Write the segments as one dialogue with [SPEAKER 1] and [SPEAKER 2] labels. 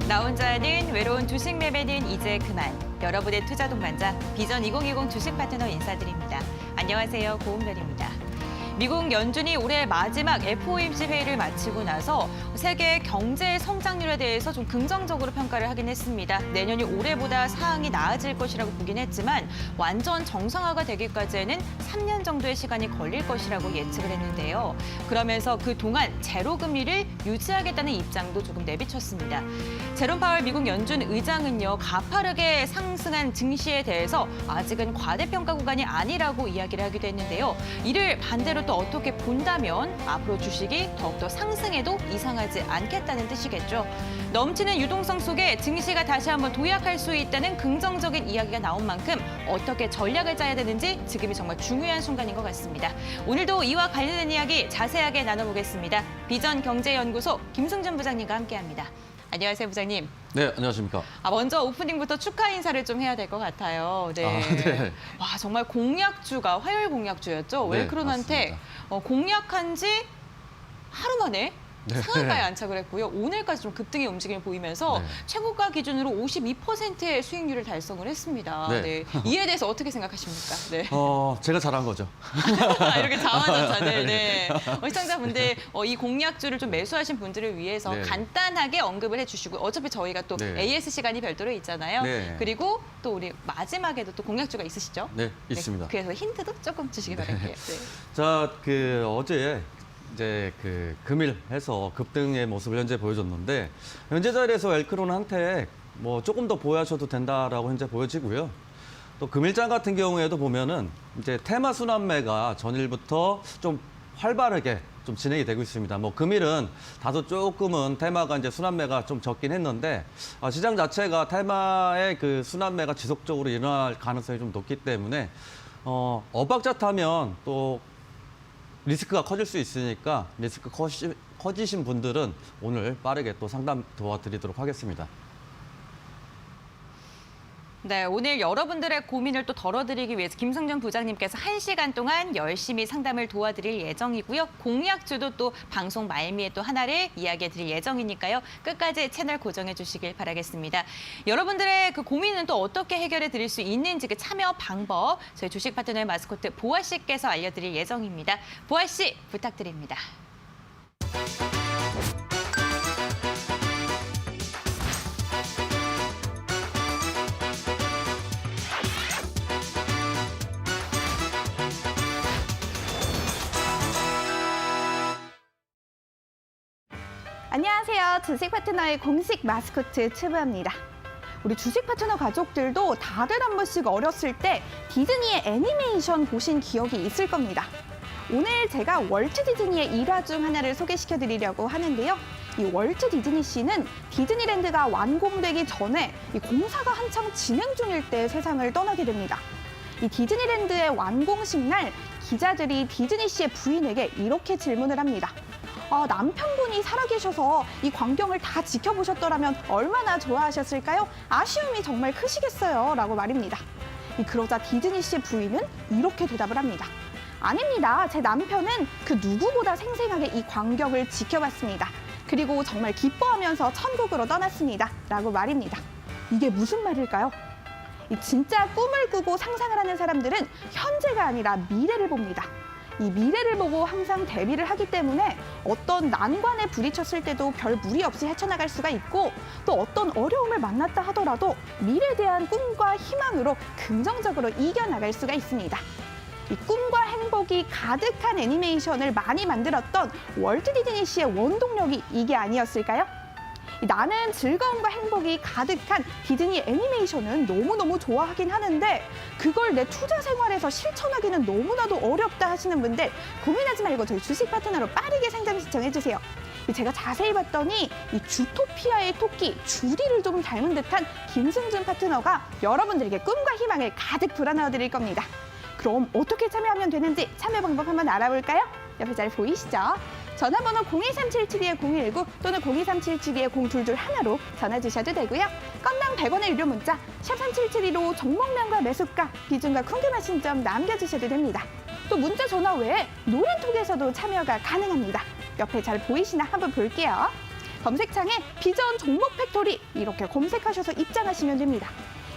[SPEAKER 1] 나 혼자는 외로운 주식 매매는 이제 그만. 여러분의 투자 동반자 비전 2020 주식 파트너 인사드립니다. 안녕하세요, 고은별입니다. 미국 연준이 올해 마지막 FOMC 회의를 마치고 나서 세계 경제 성장률에 대해서 좀 긍정적으로 평가를 하긴 했습니다. 내년이 올해보다 상황이 나아질 것이라고 보긴 했지만 완전 정상화가 되기까지는 3년 정도의 시간이 걸릴 것이라고 예측을 했는데요. 그러면서 그동안 제로 금리를 유지하겠다는 입장도 조금 내비쳤습니다. 제롬 파월 미국 연준 의장은요, 가파르게 상승한 증시에 대해서 아직은 과대평가 구간이 아니라고 이야기를 하기도 했는데요. 이를 반대로 또 어떻게 본다면 앞으로 주식이 더욱더 상승해도 이상하지 않겠다는 뜻이겠죠. 넘치는 유동성 속에 증시가 다시 한번 도약할 수 있다는 긍정적인 이야기가 나온 만큼 어떻게 전략을 짜야 되는지 지금이 정말 중요한 순간인 것 같습니다. 오늘도 이와 관련된 이야기 자세하게 나눠보겠습니다. 비전 경제연구소 김승준 부장님과 함께합니다. 안녕하세요, 부장님.
[SPEAKER 2] 네, 안녕하십니까.
[SPEAKER 1] 먼저 오프닝부터 축하 인사를 좀 해야 될 것 같아요. 네.
[SPEAKER 2] 네.
[SPEAKER 1] 와, 정말 공약주가 화요일 공약주였죠.
[SPEAKER 2] 네,
[SPEAKER 1] 웰크론한테 공약한 지 하루 만에
[SPEAKER 2] 네.
[SPEAKER 1] 상한가에 안착을 했고요. 오늘까지 좀 급등의 움직임을 보이면서
[SPEAKER 2] 네.
[SPEAKER 1] 최고가 기준으로 52%의 수익률을 달성을 했습니다.
[SPEAKER 2] 네.
[SPEAKER 1] 네. 이에 대해서 어떻게 생각하십니까? 네.
[SPEAKER 2] 제가 잘한 거죠.
[SPEAKER 1] 이렇게 자화자찬을. 네. 시청자분들 이 공약주를 좀 매수하신 분들을 위해서
[SPEAKER 2] 네.
[SPEAKER 1] 간단하게 언급을 해주시고 어차피 저희가 또
[SPEAKER 2] 네.
[SPEAKER 1] AS 시간이 별도로 있잖아요.
[SPEAKER 2] 네.
[SPEAKER 1] 그리고 또 우리 마지막에도 또 공약주가 있으시죠?
[SPEAKER 2] 네, 있습니다.
[SPEAKER 1] 그래서 힌트도 조금 주시기 바랄게요. 네.
[SPEAKER 2] 자, 어제 이제 금일 해서 급등의 모습을 현재 보여줬는데 현재 자리에서 웰크론한테 조금 더 보유하셔도 된다라고 현재 보여지고요. 또 금일장 같은 경우에도 보면은 이제 테마 순환매가 전일부터 좀 활발하게 좀 진행이 되고 있습니다. 금일은 다소 조금은 테마가 이제 순환매가 좀 적긴 했는데 시장 자체가 테마의 그 순환매가 지속적으로 일어날 가능성이 좀 높기 때문에 엇박자 타면 또 리스크가 커질 수 있으니까 리스크 커지신 분들은 오늘 빠르게 또 상담 도와드리도록 하겠습니다.
[SPEAKER 1] 네, 오늘 여러분들의 고민을 또 덜어드리기 위해서 김승준 부장님께서 1시간 동안 열심히 상담을 도와드릴 예정이고요. 공약주도 또 방송 말미에 또 하나를 이야기해드릴 예정이니까요. 끝까지 채널 고정해 주시길 바라겠습니다. 여러분들의 그 고민은 또 어떻게 해결해 드릴 수 있는지 그 참여 방법 저희 주식 파트너의 마스코트 보아 씨께서 알려드릴 예정입니다. 보아 씨 부탁드립니다.
[SPEAKER 3] 안녕하세요. 주식 파트너의 공식 마스코트 추부입니다. 우리 주식 파트너 가족들도 다들 한 번씩 어렸을 때 디즈니의 애니메이션 보신 기억이 있을 겁니다. 오늘 제가 월트 디즈니의 일화 중 하나를 소개시켜 드리려고 하는데요. 이 월트 디즈니 씨는 디즈니랜드가 완공되기 전에 이 공사가 한창 진행 중일 때 세상을 떠나게 됩니다. 이 디즈니랜드의 완공식 날 기자들이 디즈니 씨의 부인에게 이렇게 질문을 합니다. 남편분이 살아계셔서 이 광경을 다 지켜보셨더라면 얼마나 좋아하셨을까요? 아쉬움이 정말 크시겠어요. 라고 말입니다. 그러자 디즈니 씨의 부인은 이렇게 대답을 합니다. 아닙니다. 제 남편은 그 누구보다 생생하게 이 광경을 지켜봤습니다. 그리고 정말 기뻐하면서 천국으로 떠났습니다. 라고 말입니다. 이게 무슨 말일까요? 진짜 꿈을 꾸고 상상을 하는 사람들은 현재가 아니라 미래를 봅니다. 이 미래를 보고 항상 대비를 하기 때문에 어떤 난관에 부딪혔을 때도 별 무리 없이 헤쳐나갈 수가 있고 또 어떤 어려움을 만났다 하더라도 미래에 대한 꿈과 희망으로 긍정적으로 이겨나갈 수가 있습니다. 이 꿈과 행복이 가득한 애니메이션을 많이 만들었던 월트 디즈니 씨의 원동력이 이게 아니었을까요? 나는 즐거움과 행복이 가득한 디즈니 애니메이션은 너무너무 좋아하긴 하는데 그걸 내 투자 생활에서 실천하기는 너무나도 어렵다 하시는 분들 고민하지 말고 저희 주식 파트너로 빠르게 상담 신청해주세요. 제가 자세히 봤더니 이 주토피아의 토끼 주디를 좀 닮은 듯한 김승준 파트너가 여러분들에게 꿈과 희망을 가득 불어넣어 드릴 겁니다. 그럼 어떻게 참여하면 되는지 참여 방법 한번 알아볼까요? 옆에 잘 보이시죠? 전화번호 02377-0119 또는 02377-0221로 전화 주셔도 되고요. 건당 100원의 유료 문자 샵 3772로 종목명과 매수가, 비중과 궁금하신 점 남겨주셔도 됩니다. 또 문자 전화 외에 노래톡에서도 참여가 가능합니다. 옆에 잘 보이시나 한번 볼게요. 검색창에 비전 종목 팩토리 이렇게 검색하셔서 입장하시면 됩니다.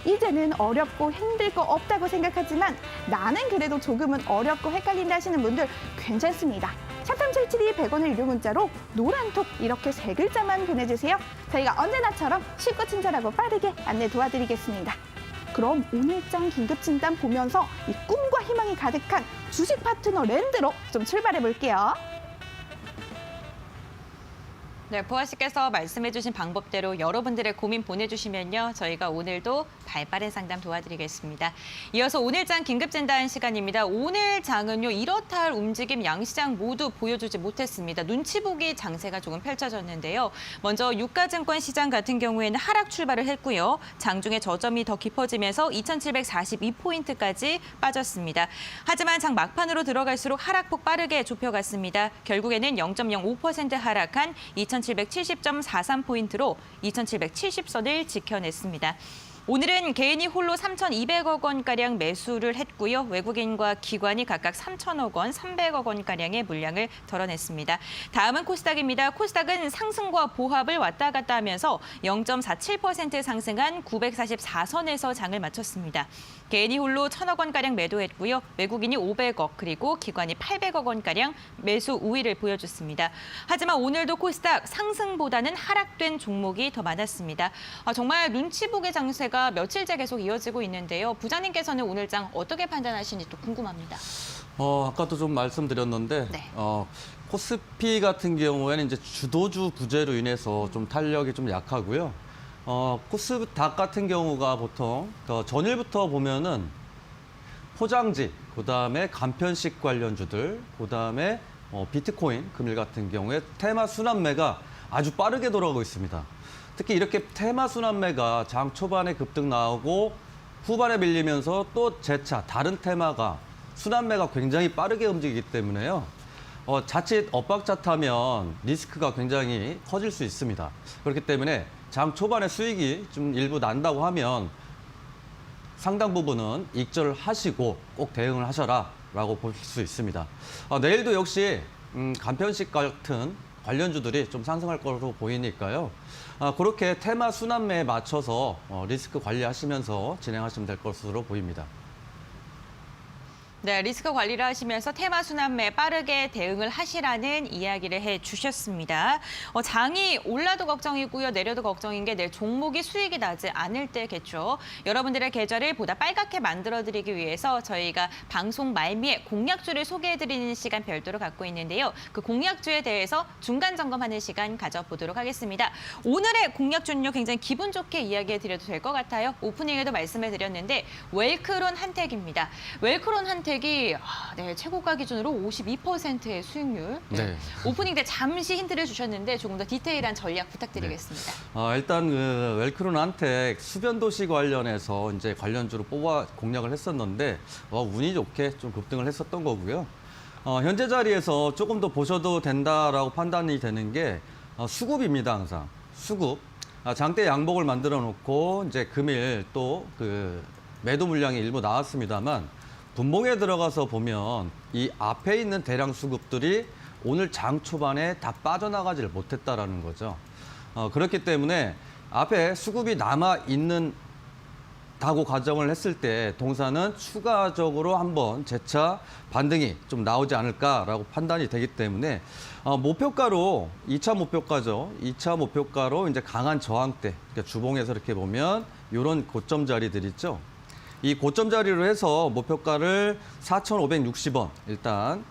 [SPEAKER 3] 이제는 어렵고 힘들 거 없다고 생각하지만 나는 그래도 조금은 어렵고 헷갈린다 하시는 분들 괜찮습니다. 샵3772 100원의 유료 문자로 노란톡 이렇게 3글자만 보내주세요. 저희가 언제나처럼 쉽고 친절하고 빠르게 안내 도와드리겠습니다. 그럼 오늘장 긴급진단 보면서 이 꿈과 희망이 가득한 주식 파트너 랜드로 좀 출발해 볼게요.
[SPEAKER 1] 네, 보아 씨께서 말씀해주신 방법대로 여러분들의 고민 보내주시면요. 저희가 오늘도 발빠른 상담 도와드리겠습니다. 이어서 오늘장 긴급진단 시간입니다. 오늘 장은요. 이렇다 할 움직임 양시장 모두 보여주지 못했습니다. 눈치 보기 장세가 조금 펼쳐졌는데요. 먼저 유가증권 시장 같은 경우에는 하락 출발을 했고요. 장중에 저점이 더 깊어지면서 2,742포인트까지 빠졌습니다. 하지만 장 막판으로 들어갈수록 하락폭 빠르게 좁혀갔습니다. 결국에는 0.05% 하락한 2,770.43포인트로 2,770선을 지켜냈습니다. 오늘은 개인이 홀로 3,200억 원가량 매수를 했고요. 외국인과 기관이 각각 3,000억 원, 300억 원가량의 물량을 덜어냈습니다. 다음은 코스닥입니다. 코스닥은 상승과 보합을 왔다 갔다 하면서 0.47% 상승한 944선에서 장을 마쳤습니다. 개인이 홀로 1,000억 원가량 매도했고요. 외국인이 500억 그리고 기관이 800억 원가량 매수 우위를 보여줬습니다. 하지만 오늘도 코스닥 상승보다는 하락된 종목이 더 많았습니다. 정말 눈치 보기 장세가 며칠째 계속 이어지고 있는데요. 부장님께서는 오늘 장 어떻게 판단하시는지 또 궁금합니다.
[SPEAKER 2] 아까도 좀 말씀드렸는데
[SPEAKER 1] 네.
[SPEAKER 2] 코스피 같은 경우에는 이제 주도주 부재로 인해서 좀 탄력이 좀 약하고요. 코스닥 같은 경우가 보통 전일부터 보면은 포장지, 그다음에 간편식 관련주들, 그다음에 비트코인, 금일 같은 경우에 테마 순환매가 아주 빠르게 돌아가고 있습니다. 특히 이렇게 테마 순환매가 장 초반에 급등 나오고 후반에 밀리면서 또 재차 다른 테마가 순환매가 굉장히 빠르게 움직이기 때문에요. 자칫 엇박자 타면 리스크가 굉장히 커질 수 있습니다. 그렇기 때문에 장 초반에 수익이 좀 일부 난다고 하면 상당 부분은 익절을 하시고 꼭 대응을 하셔라라고 볼 수 있습니다. 내일도 역시 간편식 같은 관련주들이 좀 상승할 것으로 보이니까요. 그렇게 테마 순환매에 맞춰서 리스크 관리하시면서 진행하시면 될 것으로 보입니다.
[SPEAKER 1] 네, 리스크 관리를 하시면서 테마 순환매에 빠르게 대응을 하시라는 이야기를 해주셨습니다. 장이 올라도 걱정이고요, 내려도 걱정인 게 내일 종목이 수익이 나지 않을 때겠죠. 여러분들의 계좌를 보다 빨갛게 만들어드리기 위해서 저희가 방송 말미에 공약주를 소개해드리는 시간 별도로 갖고 있는데요. 그 공약주에 대해서 중간 점검하는 시간 가져보도록 하겠습니다. 오늘의 공약주는요, 굉장히 기분 좋게 이야기해드려도 될 것 같아요. 오프닝에도 말씀을 드렸는데 웰크론 한택입니다. 웰크론 한택이 최고가 기준으로 52%의 수익률.
[SPEAKER 2] 네.
[SPEAKER 1] 오프닝 때 잠시 힌트를 주셨는데 조금 더 디테일한 전략 부탁드리겠습니다.
[SPEAKER 2] 일단 웰크론 한택 수변도시 관련해서 이제 관련주로 뽑아 공략을 했었는데 운이 좋게 좀 급등을 했었던 거고요. 현재 자리에서 조금 더 보셔도 된다라고 판단이 되는 게 수급입니다. 항상 수급. 장대 양봉을 만들어 놓고 이제 금일 또 매도 물량이 일부 나왔습니다만 분봉에 들어가서 보면 이 앞에 있는 대량 수급들이 오늘 장 초반에 다 빠져나가지를 못했다라는 거죠. 그렇기 때문에 앞에 수급이 남아 있는다고 가정을 했을 때 동사는 추가적으로 한번 재차 반등이 좀 나오지 않을까라고 판단이 되기 때문에 목표가로 2차 목표가죠. 2차 목표가로 이제 강한 저항대, 그러니까 주봉에서 이렇게 보면 이런 고점 자리들 있죠. 이 고점 자리로 해서 목표가를 4,560원 일단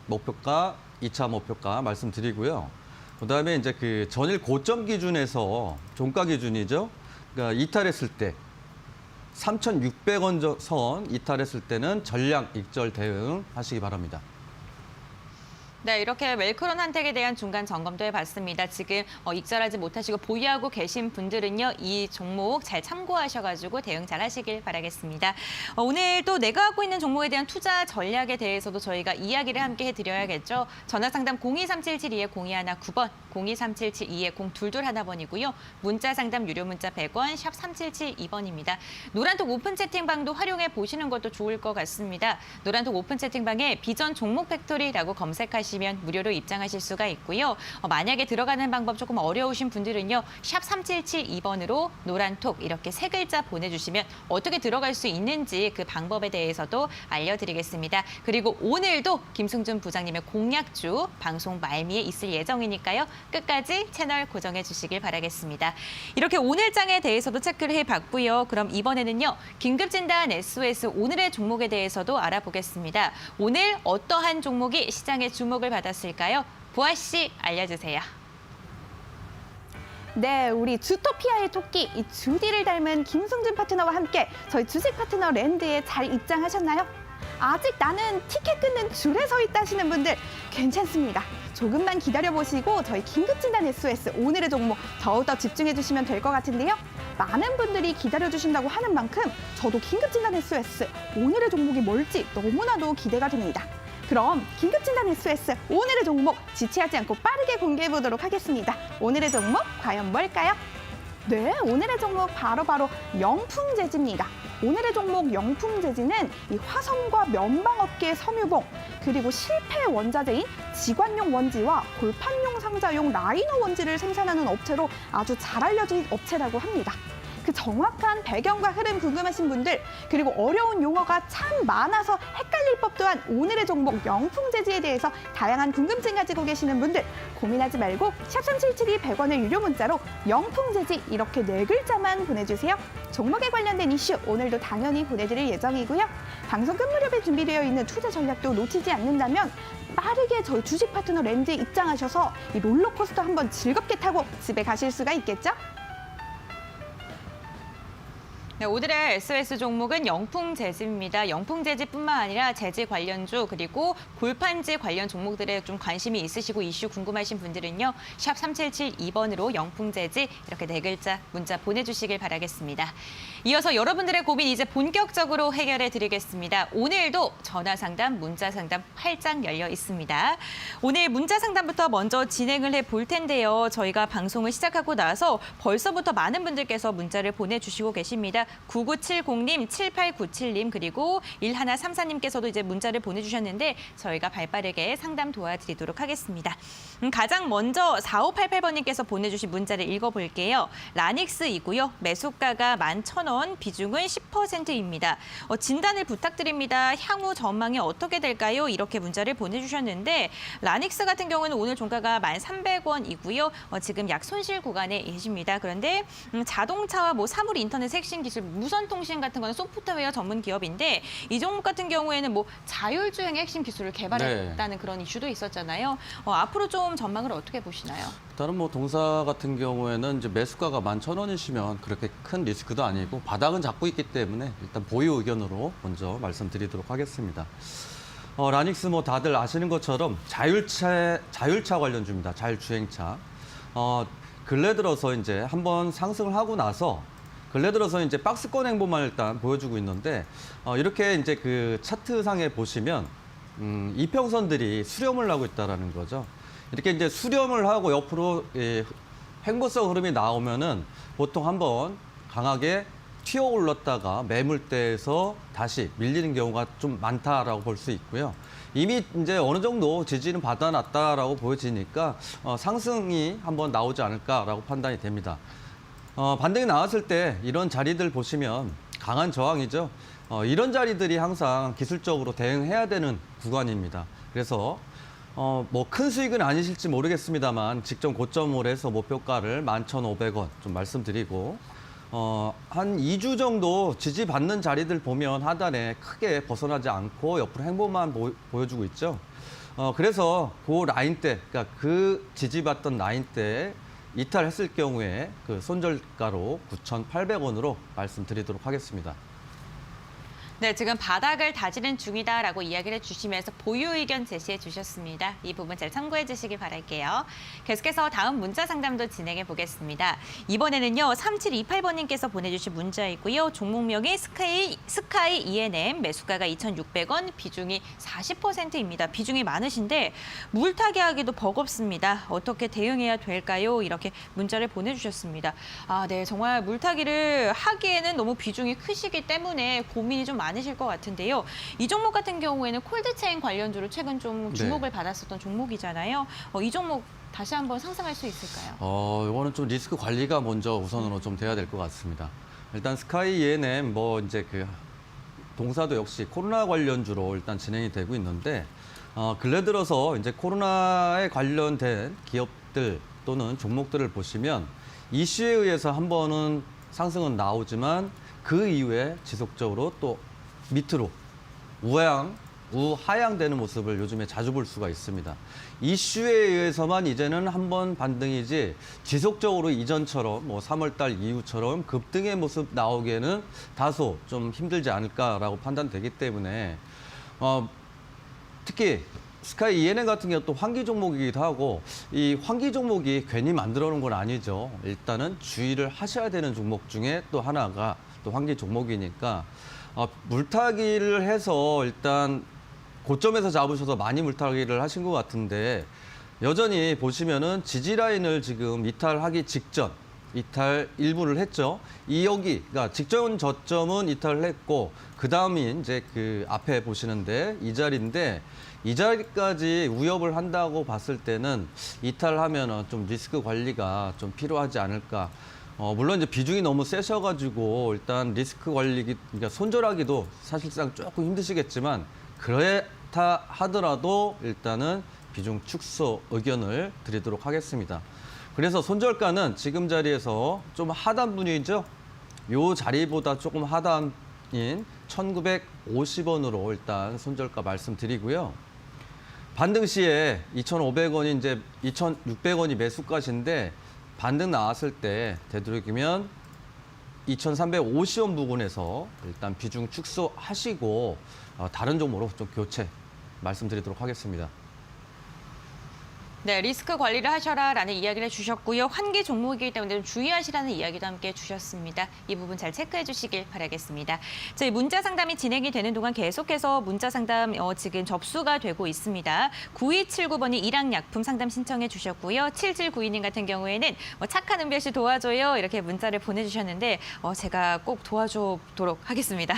[SPEAKER 2] 목표가 2차 목표가 말씀드리고요. 그다음에 이제 전일 고점 기준에서 종가 기준이죠. 그러니까 이탈했을 때 3,600원 선 이탈했을 때는 전량 익절 대응하시기 바랍니다.
[SPEAKER 1] 네, 이렇게 웰크론 한택에 대한 중간 점검도 해봤습니다. 지금 익절하지 못하시고 보유하고 계신 분들은요, 이 종목 잘 참고하셔가지고 대응 잘 하시길 바라겠습니다. 오늘 또 내가 갖고 있는 종목에 대한 투자 전략에 대해서도 저희가 이야기를 함께 해드려야겠죠. 전화상담 02377-2-0219번, 02377-2-0221번이고요. 문자 상담 유료 문자 100원, 샵 3772번입니다. 노란톡 오픈 채팅방도 활용해 보시는 것도 좋을 것 같습니다. 노란톡 오픈 채팅방에 비전 종목 팩토리라고 검색하시면 하시면 무료로 입장하실 수가 있고요. 만약에 들어가는 방법 조금 어려우신 분들은요. 샵 3772번으로 노란톡 이렇게 세 글자 보내주시면 어떻게 들어갈 수 있는지 그 방법에 대해서도 알려드리겠습니다. 그리고 오늘도 김승준 부장님의 공약주 방송 말미에 있을 예정이니까요. 끝까지 채널 고정해 주시길 바라겠습니다. 이렇게 오늘장에 대해서도 체크를 해봤고요. 그럼 이번에는요. 긴급진단 SOS 오늘의 종목에 대해서도 알아보겠습니다. 오늘 어떠한 종목이 시장의 주목을 받았을까요? 보아 씨 알려주세요.
[SPEAKER 3] 네, 우리 주토피아의 토끼 이 주디를 닮은 김승준 파트너와 함께 저희 주식 파트너 랜드에 잘 입장하셨나요? 아직 나는 티켓 끊는 줄에 서 있다 하시는 분들 괜찮습니다. 조금만 기다려보시고 저희 긴급진단 SOS 오늘의 종목 더욱더 집중해주시면 될 것 같은데요. 많은 분들이 기다려주신다고 하는 만큼 저도 긴급진단 SOS 오늘의 종목이 뭘지 너무나도 기대가 됩니다. 그럼 긴급진단 SOS 오늘의 종목 지체하지 않고 빠르게 공개해보도록 하겠습니다. 오늘의 종목 과연 뭘까요? 네, 오늘의 종목 바로 영풍재지입니다. 오늘의 종목 영풍재지는 이 화성과 면방업계 섬유봉 그리고 실패 원자재인 지관용 원지와 골판용 상자용 라이너 원지를 생산하는 업체로 아주 잘 알려진 업체라고 합니다. 그 정확한 배경과 흐름 궁금하신 분들 그리고 어려운 용어가 참 많아서 헷갈릴 법도 한 오늘의 종목 영풍재지에 대해서 다양한 궁금증 가지고 계시는 분들 고민하지 말고 샵3772 100원의 유료 문자로 영풍재지 이렇게 네 글자만 보내주세요. 종목에 관련된 이슈 오늘도 당연히 보내드릴 예정이고요. 방송 끝 무렵에 준비되어 있는 투자 전략도 놓치지 않는다면 빠르게 저희 주식 파트너 랜드에 입장하셔서 이 롤러코스터 한번 즐겁게 타고 집에 가실 수가 있겠죠?
[SPEAKER 1] 네, 오늘의 SOS 종목은 영풍재지입니다. 영풍재지뿐만 아니라 재지 관련주 그리고 골판지 관련 종목들에 좀 관심이 있으시고 이슈 궁금하신 분들은요. 샵 3772번으로 영풍재지 이렇게 네 글자 문자 보내주시길 바라겠습니다. 이어서 여러분들의 고민 이제 본격적으로 해결해 드리겠습니다. 오늘도 전화 상담, 문자 상담 활짝 열려 있습니다. 오늘 문자 상담부터 먼저 진행을 해 볼 텐데요. 저희가 방송을 시작하고 나서 벌써부터 많은 분들께서 문자를 보내주시고 계십니다. 9970님, 7897님 그리고 1134님께서도 이제 문자를 보내주셨는데 저희가 발빠르게 상담 도와드리도록 하겠습니다. 가장 먼저 4588번님께서 보내주신 문자를 읽어볼게요. 라닉스이고요. 매수가가 11,000원, 비중은 10%입니다. 진단을 부탁드립니다. 향후 전망이 어떻게 될까요? 이렇게 문자를 보내주셨는데 라닉스 같은 경우는 오늘 종가가 1,300원이고요. 지금 약 손실 구간에 계십니다. 그런데 자동차와 뭐 사물 인터넷 핵심 기술 무선통신 같은 거는 소프트웨어 전문 기업인데 이 종목 같은 경우에는 뭐 자율주행의 핵심 기술을 개발했다는 그런 이슈도 있었잖아요. 앞으로 좀 전망을 어떻게 보시나요?
[SPEAKER 2] 다른 뭐 동사 같은 경우에는 이제 매수가가 11,000원이시면 그렇게 큰 리스크도 아니고 바닥은 잡고 있기 때문에 일단 보유 의견으로 먼저 말씀드리도록 하겠습니다. 라닉스 뭐 다들 아시는 것처럼 자율차 관련주입니다. 자율주행차. 근래 들어서 이제 한번 상승을 하고 나서 근래 들어서 이제 박스권 행보만 일단 보여주고 있는데 이렇게 이제 그 차트상에 보시면 이평선들이 수렴을 하고 있다라는 거죠. 이렇게 이제 수렴을 하고 옆으로 횡보성 흐름이 나오면은 보통 한번 강하게 튀어 올랐다가 매물대에서 다시 밀리는 경우가 좀 많다라고 볼 수 있고요. 이미 이제 어느 정도 지지는 받아놨다라고 보여지니까 상승이 한번 나오지 않을까라고 판단이 됩니다. 반등이 나왔을 때 이런 자리들 보시면 강한 저항이죠. 이런 자리들이 항상 기술적으로 대응해야 되는 구간입니다. 그래서 뭐 큰 수익은 아니실지 모르겠습니다만 직전 고점을 해서 목표가를 11,500원 좀 말씀드리고 한 2주 정도 지지받는 자리들 보면 하단에 크게 벗어나지 않고 옆으로 행보만 보여주고 있죠. 그래서 그 라인대, 그러니까 그 지지받던 라인대에 이탈했을 경우에 그 손절가로 9,800원으로 말씀드리도록 하겠습니다.
[SPEAKER 1] 네, 지금 바닥을 다지는 중이다라고 이야기를 해주시면서 보유 의견 제시해 주셨습니다. 이 부분 잘 참고해 주시기 바랄게요. 계속해서 다음 문자 상담도 진행해 보겠습니다. 이번에는요, 3728번님께서 보내주신 문자이고요. 종목명이 스카이 ENM, 매수가가 2,600원, 비중이 40%입니다. 비중이 많으신데 물타기 하기도 버겁습니다. 어떻게 대응해야 될까요? 이렇게 문자를 보내주셨습니다. 네, 정말 물타기를 하기에는 너무 비중이 크시기 때문에 고민이 좀 많으실 것 같은데요. 이 종목 같은 경우에는 콜드체인 관련주로 최근 좀 주목을 받았었던 종목이잖아요. 이 종목 다시 한번 상승할 수 있을까요?
[SPEAKER 2] 이거는 좀 리스크 관리가 먼저 우선으로 좀 돼야 될 것 같습니다. 일단 스카이 ENM 이제 그 동사도 역시 코로나 관련주로 일단 진행이 되고 있는데 근래 들어서 이제 코로나에 관련된 기업들 또는 종목들을 보시면 이슈에 의해서 한 번은 상승은 나오지만 그 이후에 지속적으로 또 밑으로 우하향되는 모습을 요즘에 자주 볼 수가 있습니다. 이슈에 의해서만 이제는 한 번 반등이지 지속적으로 이전처럼 3월 달 이후처럼 급등의 모습 나오기에는 다소 좀 힘들지 않을까라고 판단되기 때문에 특히 스카이 ENM 같은 경우 또 환기 종목이기도 하고 이 환기 종목이 괜히 만들어 놓은 건 아니죠. 일단은 주의를 하셔야 되는 종목 중에 또 하나가 또 환기 종목이니까 물타기를 해서 일단 고점에서 잡으셔서 많이 물타기를 하신 것 같은데 여전히 보시면은 지지 라인을 지금 이탈하기 직전 이탈 일부를 했죠. 그러니까 직전 저점은 이탈을 했고 그 다음이 이제 그 앞에 보시는데 이 자리인데 이 자리까지 위협을 한다고 봤을 때는 이탈하면은 좀 리스크 관리가 좀 필요하지 않을까. 물론 이제 비중이 너무 세셔가지고 일단 리스크 관리, 그러니까 손절하기도 사실상 조금 힘드시겠지만 그렇다 하더라도 일단은 비중 축소 의견을 드리도록 하겠습니다. 그래서 손절가는 지금 자리에서 좀 하단 분위기죠. 요 자리보다 조금 하단인 1,950원으로 일단 손절가 말씀드리고요. 반등 시에 2,500원이 이제 2,600원이 매수가신데 반등 나왔을 때 되도록이면 2,350원 부근에서 일단 비중 축소하시고 다른 종목으로 좀 교체 말씀드리도록 하겠습니다.
[SPEAKER 1] 네, 리스크 관리를 하셔라라는 이야기를 해주셨고요. 환기 종목이기 때문에 좀 주의하시라는 이야기도 함께 해주셨습니다. 이 부분 잘 체크해 주시길 바라겠습니다. 저희 문자 상담이 진행이 되는 동안 계속해서 문자 상담 지금 접수가 되고 있습니다. 9279번이 일양약품 상담 신청해 주셨고요. 7792님 같은 경우에는 착한 은별 씨 도와줘요 이렇게 문자를 보내주셨는데 제가 꼭 도와주도록 하겠습니다.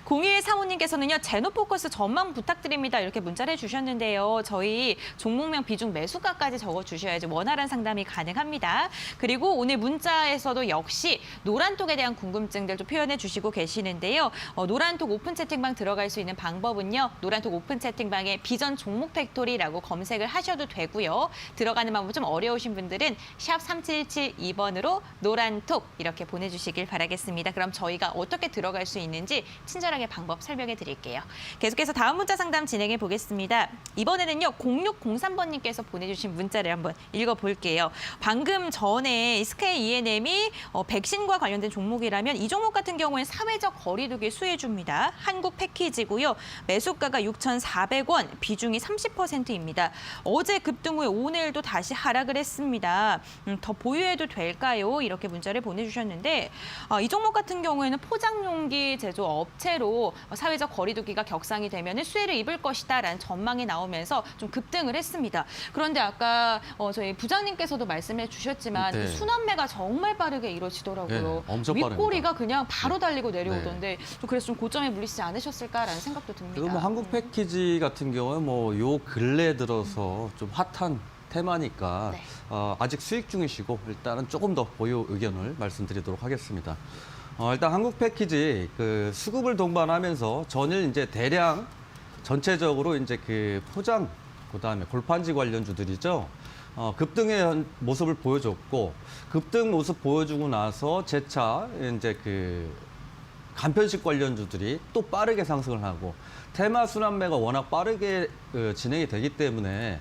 [SPEAKER 1] 0135님께서는요. 제노포커스 전망 부탁드립니다 이렇게 문자를 해주셨는데요. 저희 종목명 비중 매수가 까지 적어주셔야지 원활한 상담이 가능합니다. 그리고 오늘 문자에서도 역시 노란톡에 대한 궁금증들 좀 표현해 주시고 계시는데요. 노란톡 오픈 채팅방 들어갈 수 있는 방법은요. 노란톡 오픈 채팅방에 비전 종목 팩토리라고 검색을 하셔도 되고요. 들어가는 방법 좀 어려우신 분들은 샵 3772번으로 노란톡 이렇게 보내주시길 바라겠습니다. 그럼 저희가 어떻게 들어갈 수 있는지 친절하게 방법 설명해 드릴게요. 계속해서 다음 문자 상담 진행해 보겠습니다. 이번에는요. 0603번님께서 보내주신 문자를 한번 읽어볼게요. 방금 전에 스카이 ENM이 백신과 관련된 종목이라면 이 종목 같은 경우에는 사회적 거리두기 수혜주입니다. 한국 패키지고요. 매수가가 6,400원, 비중이 30%입니다. 어제 급등 후에 오늘도 다시 하락을 했습니다. 더 보유해도 될까요? 이렇게 문자를 보내주셨는데 이 종목 같은 경우에는 포장용기 제조 업체로 사회적 거리두기가 격상이 되면 수혜를 입을 것이다라는 전망이 나오면서 좀 급등을 했습니다. 그런데 아까 저희 부장님께서도 말씀해 주셨지만
[SPEAKER 2] 네.
[SPEAKER 1] 이 순환매가 정말 빠르게 이루어지더라고요.
[SPEAKER 2] 네, 엄청
[SPEAKER 1] 윗꼬리가
[SPEAKER 2] 빠릅니다.
[SPEAKER 1] 그냥 바로 달리고 내려오던데 그래서 좀 고점에 물리시지 않으셨을까라는 생각도 듭니다.
[SPEAKER 2] 그리고 한국 패키지 같은 경우에 요 근래 들어서 좀 핫한 테마니까
[SPEAKER 1] 네.
[SPEAKER 2] 아직 수익 중이시고 일단은 조금 더 보유 의견을 말씀드리도록 하겠습니다. 일단 한국 패키지 그 수급을 동반하면서 전일 이제 대량 전체적으로 이제 그 포장 그다음에 골판지 관련주들이죠. 급등의 모습을 보여줬고 급등 모습 보여주고 나서 재차 이제 그 간편식 관련주들이 또 빠르게 상승을 하고 테마 순환매가 워낙 빠르게 진행이 되기 때문에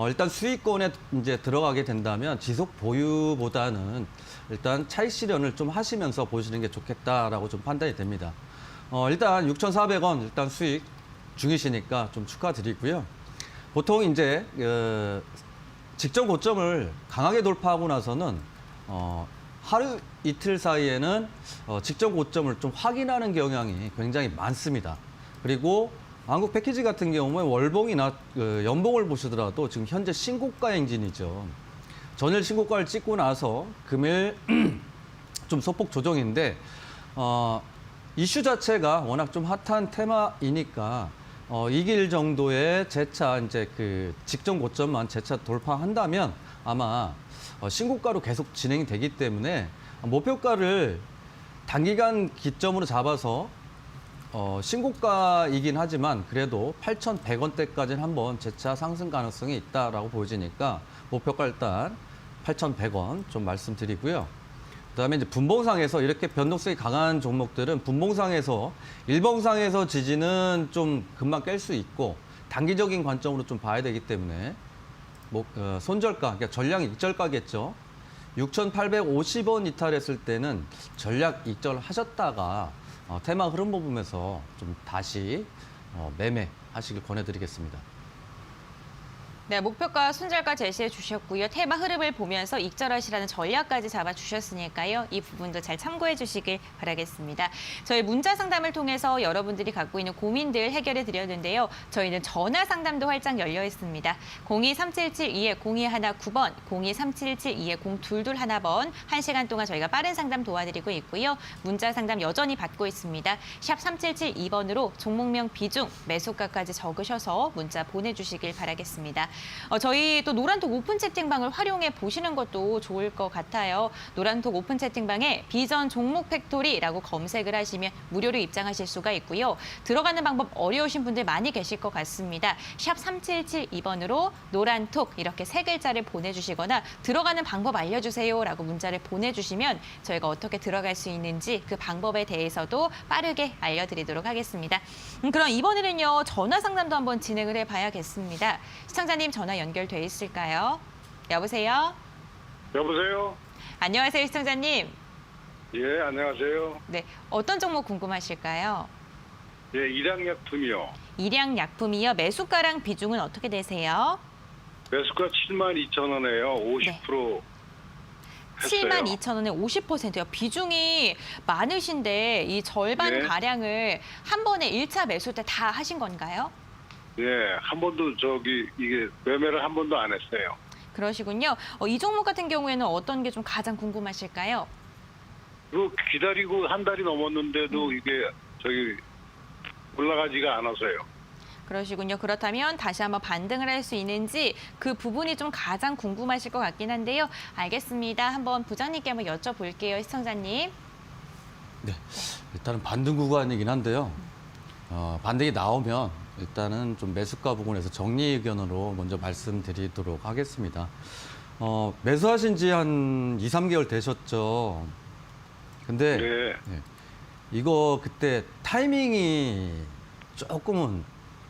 [SPEAKER 2] 일단 수익권에 이제 들어가게 된다면 지속 보유보다는 일단 차익 실현을 좀 하시면서 보시는 게 좋겠다라고 좀 판단이 됩니다. 일단 6,400원 일단 수익 중이시니까 좀 축하드리고요. 보통 이제 직전 고점을 강하게 돌파하고 나서는 하루 이틀 사이에는 직전 고점을 좀 확인하는 경향이 굉장히 많습니다. 그리고 한국 패키지 같은 경우는 월봉이나 연봉을 보시더라도 지금 현재 신고가 행진이죠. 전일 신고가를 찍고 나서 금일 좀 소폭 조정인데 이슈 자체가 워낙 좀 핫한 테마이니까 이길 정도의 재차 이제 그 직전 고점만 재차 돌파한다면 아마 신고가로 계속 진행이 되기 때문에 목표가를 단기간 기점으로 잡아서 신고가이긴 하지만 그래도 8,100원대까지는 한번 재차 상승 가능성이 있다라고 보여지니까 목표가 일단 8,100원 좀 말씀드리고요. 그다음에 이제 분봉상에서 이렇게 변동성이 강한 종목들은 분봉상에서 일봉상에서 지지는 좀 금방 깰 수 있고 단기적인 관점으로 좀 봐야 되기 때문에 손절가, 그러니까 전량 익절가겠죠. 6,850원 이탈했을 때는 전략 익절하셨다가 테마 흐름 보면서 좀 다시 매매하시길 권해드리겠습니다.
[SPEAKER 1] 네, 목표가 손절가 제시해 주셨고요. 테마 흐름을 보면서 익절하시라는 전략까지 잡아 주셨으니까요. 이 부분도 잘 참고해 주시길 바라겠습니다. 저희 문자 상담을 통해서 여러분들이 갖고 있는 고민들 해결해 드렸는데요. 저희는 전화 상담도 활짝 열려 있습니다. 023772-0219번, 023772-0221번 1시간 동안 저희가 빠른 상담 도와드리고 있고요. 문자 상담 여전히 받고 있습니다. 샵 3772번으로 종목명 비중, 매수가까지 적으셔서 문자 보내주시길 바라겠습니다. 저희 또 노란톡 오픈 채팅방을 활용해 보시는 것도 좋을 것 같아요. 노란톡 오픈 채팅방에 비전 종목 팩토리라고 검색을 하시면 무료로 입장하실 수가 있고요. 들어가는 방법 어려우신 분들 많이 계실 것 같습니다. 샵 3772번으로 노란톡 이렇게 3글자를 보내주시거나 들어가는 방법 알려주세요라고 문자를 보내주시면 저희가 어떻게 들어갈 수 있는지 그 방법에 대해서도 빠르게 알려드리도록 하겠습니다. 그럼 이번에는요. 전화 상담도 한번 진행을 해봐야겠습니다. 시청자님 전화 연결돼 있을까요? 여보세요?
[SPEAKER 4] 여보세요?
[SPEAKER 1] 안녕하세요, 시청자님.
[SPEAKER 4] 예, 안녕하세요.
[SPEAKER 1] 네, 어떤 종목 궁금하실까요?
[SPEAKER 4] 예, 일양약품이요.
[SPEAKER 1] 일양약품이요. 매수가랑 비중은 어떻게 되세요?
[SPEAKER 4] 매수가 72,000원이에요. 50% 했어요.
[SPEAKER 1] 72,000원에 50%요. 비중이 많으신데 이 절반
[SPEAKER 4] 네.
[SPEAKER 1] 가량을 한 번에 1차 매수 때 다 하신 건가요?
[SPEAKER 4] 예, 한 번도 이게 매매를 한 번도 안 했어요.
[SPEAKER 1] 그러시군요. 이 종목 같은 경우에는 어떤 게 좀 가장 궁금하실까요?
[SPEAKER 4] 그리고 기다리고 한 달이 넘었는데도 이게 올라가지가 않아서요.
[SPEAKER 1] 그러시군요. 그렇다면 다시 한번 반등을 할 수 있는지 그 부분이 좀 가장 궁금하실 것 같긴 한데요. 알겠습니다. 한번 부장님께 한번 여쭤볼게요, 시청자님.
[SPEAKER 2] 네, 일단은 반등 구간이긴 한데요. 반등이 나오면 일단은 좀 매수가 부분에서 정리 의견으로 먼저 말씀드리도록 하겠습니다. 매수하신 지 한 2, 3개월 되셨죠. 근데
[SPEAKER 4] 네.
[SPEAKER 2] 이거 그때 타이밍이 조금은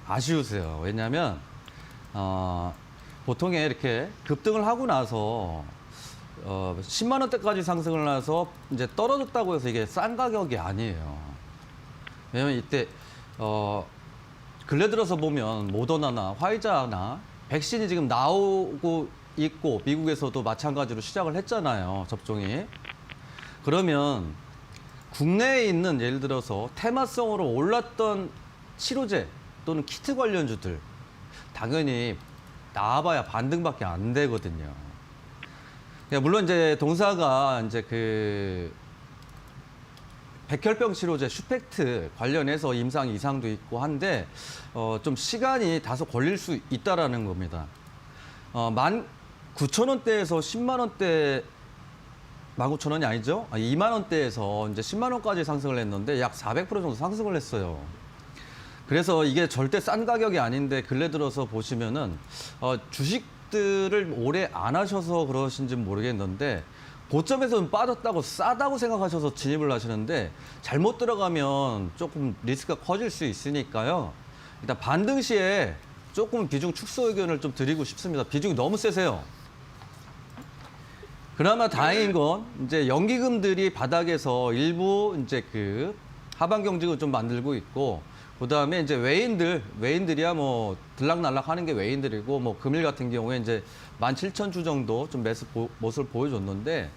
[SPEAKER 2] 아쉬우세요. 왜냐하면 보통에 이렇게 급등을 하고 나서 10만 원대까지 상승을 해서 이제 떨어졌다고 해서 이게 싼 가격이 아니에요. 왜냐면 이때 근래 들어서 보면 모더나나 화이자나 백신이 지금 나오고 있고 미국에서도 마찬가지로 시작을 했잖아요. 접종이. 그러면 국내에 있는 예를 들어서 테마성으로 올랐던 치료제 또는 키트 관련주들 당연히 나와봐야 반등밖에 안 되거든요. 물론 이제 동사가 이제 그 백혈병 치료제 슈펙트 관련해서 임상 이상도 있고 한데 좀 시간이 다소 걸릴 수 있다라는 겁니다. 19,000원대에서 10만 원대 19,000원이 아니죠? 2만 원대에서 이제 10만 원까지 상승을 했는데 약 400% 정도 상승을 했어요. 그래서 이게 절대 싼 가격이 아닌데 근래 들어서 보시면은 주식들을 오래 안 하셔서 그러신지는 모르겠는데 고점에서는 빠졌다고 싸다고 생각하셔서 진입을 하시는데 잘못 들어가면 조금 리스크가 커질 수 있으니까요. 일단 반등 시에 조금 비중 축소 의견을 좀 드리고 싶습니다. 비중이 너무 세세요. 그나마 다행인 건 이제 연기금들이 바닥에서 일부 이제 그 하방 경직을 좀 만들고 있고 그다음에 이제 외인들이야 뭐 들락날락 하는 게 외인들이고 뭐 금일 같은 경우에 이제 17,000주 정도 좀 매수 모습을 보여줬는데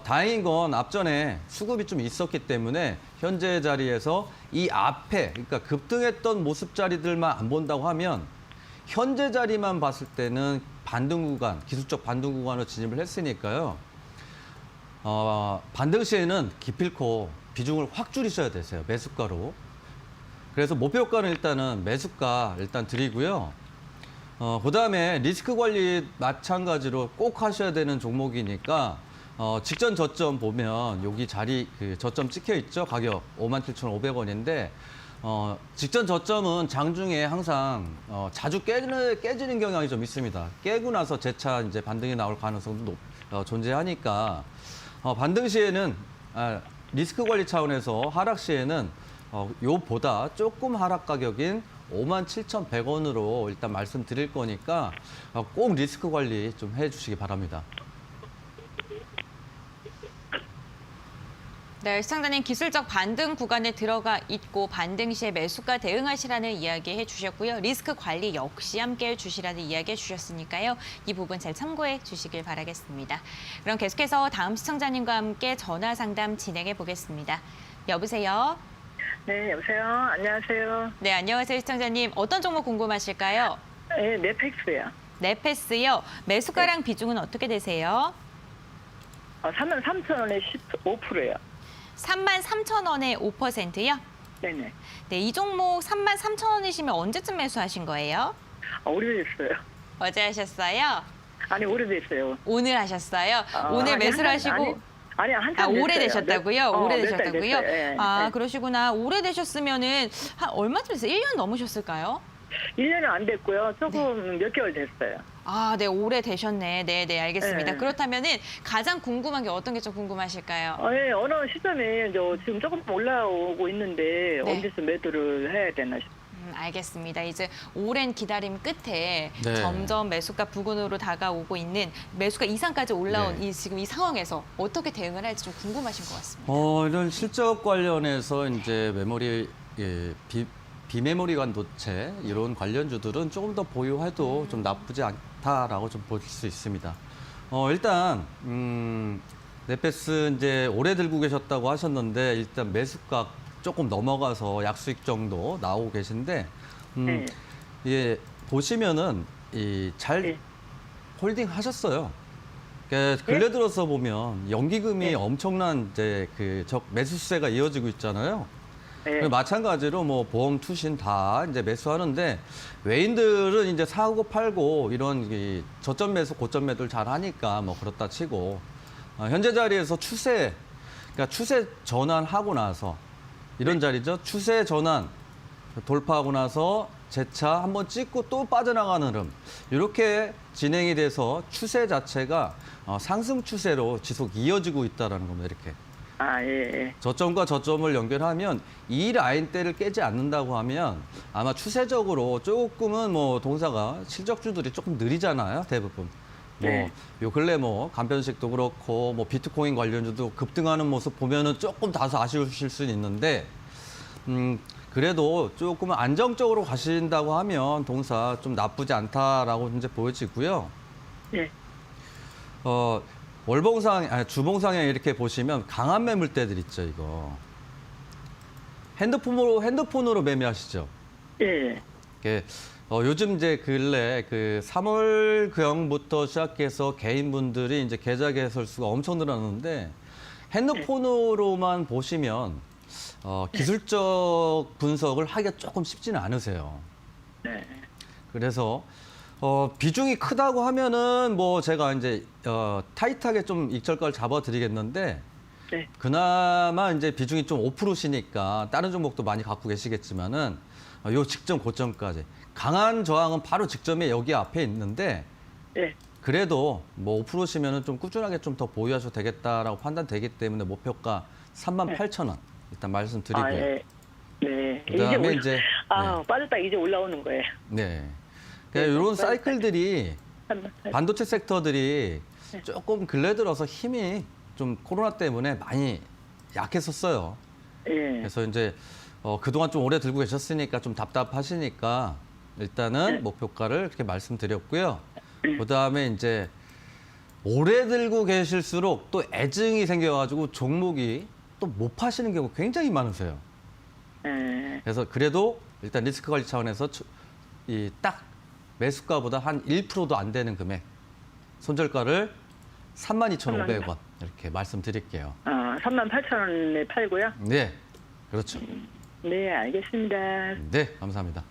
[SPEAKER 2] 다행인 건 앞전에 수급이 좀 있었기 때문에 현재 자리에서 이 앞에 그러니까 급등했던 모습 자리들만 안 본다고 하면 현재 자리만 봤을 때는 반등 구간, 기술적 반등 구간으로 진입을 했으니까요. 반등 시에는 기필코 비중을 확 줄이셔야 되세요. 매수가로. 그래서 목표가는 일단은 매수가 일단 드리고요. 그다음에 리스크 관리 마찬가지로 꼭 하셔야 되는 종목이니까 직전 저점 보면 여기 자리 그 저점 찍혀 있죠. 가격 57,500원인데 직전 저점은 장중에 항상 자주 깨지는 경향이 좀 있습니다. 깨고 나서 재차 이제 반등이 나올 가능성도 존재하니까 반등 시에는 리스크 관리 차원에서 하락 시에는 요보다 조금 하락 가격인 57,100원으로 일단 말씀드릴 거니까 꼭 리스크 관리 좀 해주시기 바랍니다.
[SPEAKER 1] 네, 시청자님 기술적 반등 구간에 들어가 있고 반등 시에 매수가 대응하시라는 이야기 해주셨고요. 리스크 관리 역시 함께 해주시라는 이야기 해주셨으니까요. 이 부분 잘 참고해 주시길 바라겠습니다. 그럼 계속해서 다음 시청자님과 함께 전화 상담 진행해 보겠습니다. 여보세요?
[SPEAKER 5] 네, 여보세요. 안녕하세요.
[SPEAKER 1] 네, 안녕하세요, 시청자님. 어떤 종목 궁금하실까요?
[SPEAKER 5] 네, 넷팩스요.
[SPEAKER 1] 네패스요. 매수가랑 비중은 어떻게 되세요?
[SPEAKER 5] 33,000원에 15%요.
[SPEAKER 1] 33,000원에 5%요?
[SPEAKER 5] 네네.
[SPEAKER 1] 네, 이 종목 33,000원이시면 언제쯤 매수하신 거예요?
[SPEAKER 5] 오래됐어요.
[SPEAKER 1] 어제 하셨어요?
[SPEAKER 5] 아니, 오래됐어요.
[SPEAKER 1] 오늘 하셨어요? 오늘
[SPEAKER 5] 아니,
[SPEAKER 1] 매수를
[SPEAKER 5] 한-
[SPEAKER 1] 하시고
[SPEAKER 5] 아니, 한참 됐어요.
[SPEAKER 1] 오래되셨다고요?
[SPEAKER 5] 몇
[SPEAKER 1] 오래되셨다고요?
[SPEAKER 5] 달 됐어요. 예, 예.
[SPEAKER 1] 그러시구나. 오래되셨으면은 한 얼마쯤 됐어요? 1년 넘으셨을까요?
[SPEAKER 5] 1년은 안 됐고요. 조금 몇 개월 됐어요.
[SPEAKER 1] 네, 오래되셨네. 네, 알겠습니다.
[SPEAKER 5] 네.
[SPEAKER 1] 그렇다면은 가장 궁금한 게 어떤 게 좀 궁금하실까요?
[SPEAKER 5] 예, 어느 시점에 지금 조금 올라오고 있는데
[SPEAKER 1] 네.
[SPEAKER 5] 언제쯤 매도를 해야 되나 싶어요.
[SPEAKER 1] 알겠습니다. 이제 오랜 기다림 끝에
[SPEAKER 2] 네.
[SPEAKER 1] 점점 매수가 부근으로 다가오고 있는 매수가 이상까지 올라온
[SPEAKER 2] 네.
[SPEAKER 1] 지금 이 상황에서 어떻게 대응을 할지 좀 궁금하신 것 같습니다.
[SPEAKER 2] 이런 실적 관련해서 이제 메모리 비메모리 반도체 이런 관련주들은 조금 더 보유해도 좀 나쁘지 않다라고 좀 볼 수 있습니다. 일단 넷패스 이제 오래 들고 계셨다고 하셨는데 일단 매수가 조금 넘어가서 약수익 정도 나오고 계신데
[SPEAKER 5] 네.
[SPEAKER 2] 예, 보시면은 잘
[SPEAKER 5] 네.
[SPEAKER 2] 홀딩 하셨어요. 그러니까 근래 들어서 보면 연기금이
[SPEAKER 5] 네.
[SPEAKER 2] 엄청난 이제 매수세가 이어지고 있잖아요.
[SPEAKER 5] 네.
[SPEAKER 2] 마찬가지로 뭐 보험, 투신 다 이제 매수하는데 외인들은 이제 사고 팔고 이런 이 저점 매수, 고점 매도를 잘 하니까 뭐 그렇다 치고 현재 자리에서 그러니까 추세 전환하고 나서 이런 자리죠. 추세 전환 돌파하고 나서 재차 한번 찍고 또 빠져나가는 흐름 이렇게 진행이 돼서 추세 자체가 상승 추세로 지속 이어지고 있다라는 겁니다. 이렇게.
[SPEAKER 5] 예.
[SPEAKER 2] 저점과 저점을 연결하면 이 라인대를 깨지 않는다고 하면 아마 추세적으로 조금은 뭐 동사가 실적주들이 조금 느리잖아요, 대부분.
[SPEAKER 5] 네.
[SPEAKER 2] 요 근래 뭐 간편식도 그렇고 뭐 비트코인 관련주도 급등하는 모습 보면은 조금 다소 아쉬우실 수는 있는데 그래도 조금 안정적으로 가신다고 하면 동사 좀 나쁘지 않다라고 이제 보여지고요.
[SPEAKER 5] 네.
[SPEAKER 2] 주봉상에 이렇게 보시면 강한 매물대들 있죠, 이거. 핸드폰으로 매매하시죠.
[SPEAKER 5] 예.
[SPEAKER 2] 이게 요즘 이제 근래 3월 경부터 시작해서 개인분들이 이제 계좌 개설수가 엄청 늘었는데 핸드폰으로만 보시면 기술적 분석을 하기가 조금 쉽지는 않으세요.
[SPEAKER 5] 네.
[SPEAKER 2] 그래서 비중이 크다고 하면은 뭐 제가 이제 타이트하게 좀 익절가를 잡아드리겠는데
[SPEAKER 5] 네.
[SPEAKER 2] 그나마 이제 비중이 좀 5%시니까 다른 종목도 많이 갖고 계시겠지만은 요 직전 고점까지 강한 저항은 바로 직전에 여기 앞에 있는데
[SPEAKER 5] 예.
[SPEAKER 2] 그래도 뭐 5%시면은 좀 꾸준하게 좀 더 보유하셔도 되겠다라고 판단되기 때문에 목표가 38,000원 일단 말씀드리고요.
[SPEAKER 5] 예. 네.
[SPEAKER 2] 그다음에 이제
[SPEAKER 5] 빠졌다 이제 올라오는 거예요.
[SPEAKER 2] 네. 이런 사이클들이 반도체 섹터들이
[SPEAKER 5] 네.
[SPEAKER 2] 조금 근래 들어서 힘이 좀 코로나 때문에 많이 약했었어요.
[SPEAKER 5] 예.
[SPEAKER 2] 그래서 이제 그동안 좀 오래 들고 계셨으니까 좀 답답하시니까 일단은
[SPEAKER 5] 네.
[SPEAKER 2] 목표가를 그렇게 말씀드렸고요. 그다음에 이제 오래 들고 계실수록 또 애증이 생겨가지고 종목이 또 못 파시는 경우 굉장히 많으세요.
[SPEAKER 5] 예.
[SPEAKER 2] 그래서 그래도 일단 리스크 관리 차원에서 이 딱 매수가보다 한 1%도 안 되는 금액 손절가를 32,500원 이렇게 말씀드릴게요.
[SPEAKER 5] 38,000원에 팔고요.
[SPEAKER 2] 네, 그렇죠.
[SPEAKER 5] 네, 알겠습니다.
[SPEAKER 2] 네, 감사합니다.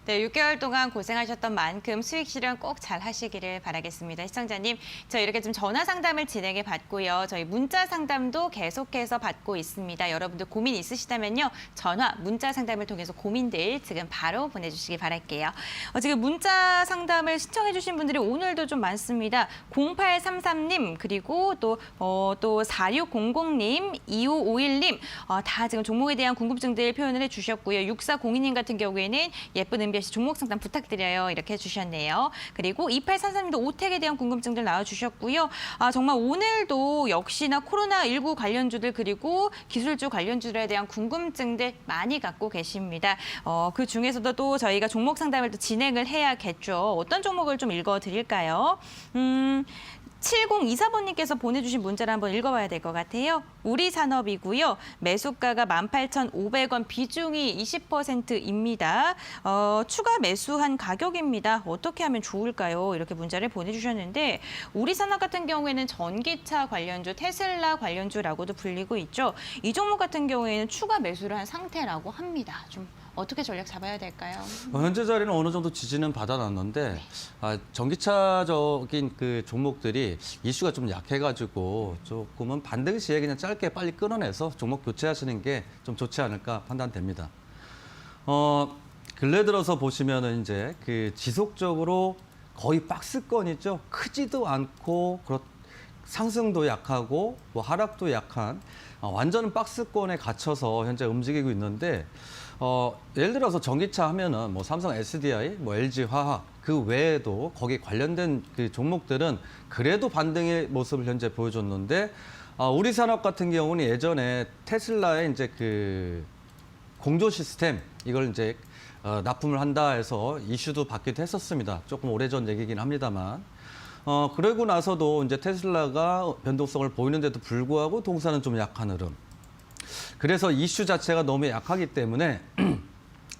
[SPEAKER 1] 네, 6개월 동안 고생하셨던 만큼 수익 실현 꼭 잘 하시기를 바라겠습니다. 시청자님, 저희 이렇게 좀 전화 상담을 진행해 봤고요. 저희 문자 상담도 계속해서 받고 있습니다. 여러분들 고민 있으시다면요. 전화, 문자 상담을 통해서 고민들 지금 바로 보내주시기 바랄게요. 지금 문자 상담을 신청해 주신 분들이 오늘도 좀 많습니다. 0833님, 그리고 또 4600님, 2551님, 다 지금 종목에 대한 궁금증들 표현을 해주셨고요. 6402님 같은 경우에는 예쁜 은별 씨 종목 상담 부탁드려요. 이렇게 해주셨네요. 그리고 2833님도 오텍에 대한 궁금증들 나와주셨고요. 정말 오늘도 역시나 코로나19 관련주들 그리고 기술주 관련주들에 대한 궁금증들 많이 갖고 계십니다. 그 중에서도 또 저희가 종목 상담을 또 진행을 해야겠죠. 어떤 종목을 좀 읽어드릴까요? 7024번님께서 보내주신 문자를 한번 읽어봐야 될 것 같아요. 우리 산업이고요. 매수가가 18,500원, 비중이 20%입니다. 추가 매수한 가격입니다. 어떻게 하면 좋을까요? 이렇게 문자를 보내주셨는데 우리 산업 같은 경우에는 전기차 관련주, 테슬라 관련주라고도 불리고 있죠. 이 종목 같은 경우에는 추가 매수를 한 상태라고 합니다. 좀 어떻게 전략 잡아야 될까요?
[SPEAKER 2] 현재 자리는 어느 정도 지지는 받아놨는데 전기차적인 그 종목들이 이슈가 좀 약해가지고 조금은 반등 시에 그냥 짧게 빨리 끊어내서 종목 교체하시는 게 좀 좋지 않을까 판단됩니다. 근래 들어서 보시면은 이제 그 지속적으로 거의 박스권이죠. 크지도 않고 상승도 약하고 뭐 하락도 약한 완전 박스권에 갇혀서 현재 움직이고 있는데 예를 들어서 전기차 하면은 뭐 삼성 SDI, 뭐 LG 화학 그 외에도 거기 관련된 그 종목들은 그래도 반등의 모습을 현재 보여줬는데 우리 산업 같은 경우는 예전에 테슬라의 이제 그 공조 시스템 이걸 이제 납품을 한다 해서 이슈도 받기도 했었습니다. 조금 오래전 얘기긴 합니다만. 그러고 나서도 이제 테슬라가 변동성을 보이는데도 불구하고 동사는 좀 약한 흐름. 그래서 이슈 자체가 너무 약하기 때문에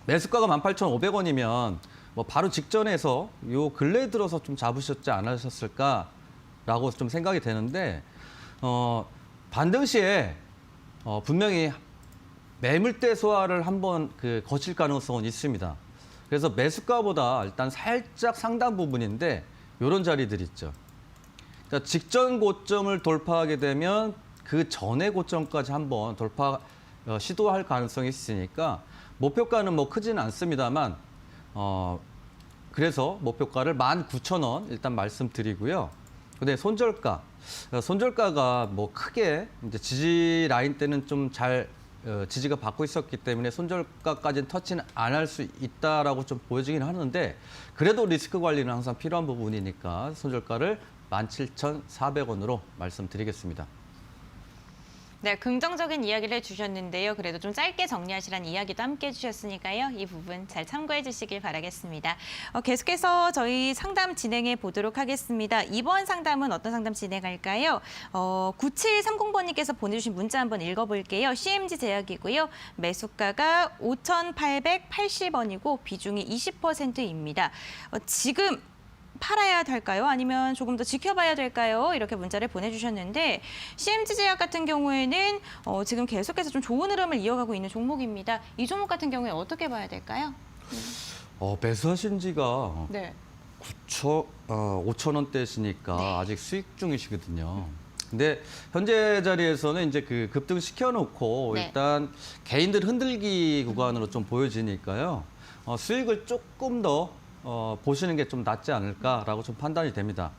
[SPEAKER 2] 매수가가 18,500원이면 뭐 바로 직전에서 요 근래에 들어서 좀 잡으셨지 않으셨을까라고 좀 생각이 되는데 반등 시에 분명히 매물대 소화를 한번 거칠 가능성은 있습니다. 그래서 매수가보다 일단 살짝 상단 부분인데 이런 자리들 있죠. 그러니까 직전 고점을 돌파하게 되면 그 전의 고점까지 한번 돌파 시도할 가능성이 있으니까 목표가는 뭐 크지는 않습니다만 그래서 목표가를 19,000원 일단 말씀드리고요. 근데 손절가가 뭐 크게 이제 지지 라인 때는 좀 잘 지지가 받고 있었기 때문에 손절가까지는 터치는 안 할 수 있다라고 좀 보여지긴 하는데 그래도 리스크 관리는 항상 필요한 부분이니까 손절가를 17,400원으로 말씀드리겠습니다.
[SPEAKER 1] 네, 긍정적인 이야기를 해주셨는데요. 그래도 좀 짧게 정리하시라는 이야기도 함께 해주셨으니까요. 이 부분 잘 참고해 주시길 바라겠습니다. 계속해서 저희 상담 진행해 보도록 하겠습니다. 이번 상담은 어떤 상담 진행할까요? 9730번님께서 보내주신 문자 한번 읽어볼게요. CMG 제약이고요. 매수가가 5,880원이고 비중이 20%입니다. 지금 팔아야 될까요? 아니면 조금 더 지켜봐야 될까요? 이렇게 문자를 보내주셨는데 CMG 제약 같은 경우에는 지금 계속해서 좀 좋은 흐름을 이어가고 있는 종목입니다. 이 종목 같은 경우에 어떻게 봐야 될까요?
[SPEAKER 2] 매수하신 지가
[SPEAKER 1] 네.
[SPEAKER 2] 5,000원대시니까
[SPEAKER 1] 네.
[SPEAKER 2] 아직 수익 중이시거든요. 근데 현재 자리에서는 이제 그 급등 시켜놓고
[SPEAKER 1] 네.
[SPEAKER 2] 일단 개인들 흔들기 구간으로 좀 보여지니까요. 수익을 조금 더 보시는 게 좀 낫지 않을까라고 좀 판단이 됩니다.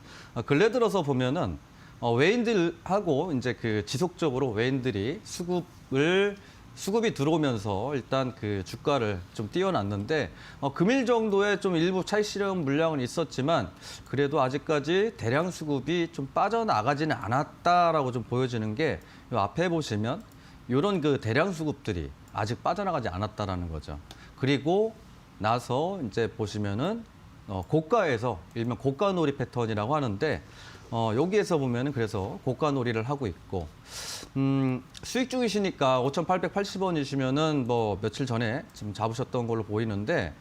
[SPEAKER 2] 근래 들어서 보면은 외인들하고 이제 그 지속적으로 외인들이 수급이 들어오면서 일단 그 주가를 좀 띄워놨는데 금일 정도의 좀 일부 차익 실현 물량은 있었지만 그래도 아직까지 대량 수급이 좀 빠져나가지는 않았다라고 좀 보여지는 게 이 앞에 보시면 이런 그 대량 수급들이 아직 빠져나가지 않았다라는 거죠. 그리고 나서 이제 보시면은 고가에서 일명 고가놀이 패턴이라고 하는데 여기에서 보면은 그래서 고가놀이를 하고 있고 수익 중이시니까 5,880원이시면은 뭐 며칠 전에 지금 잡으셨던 걸로 보이는데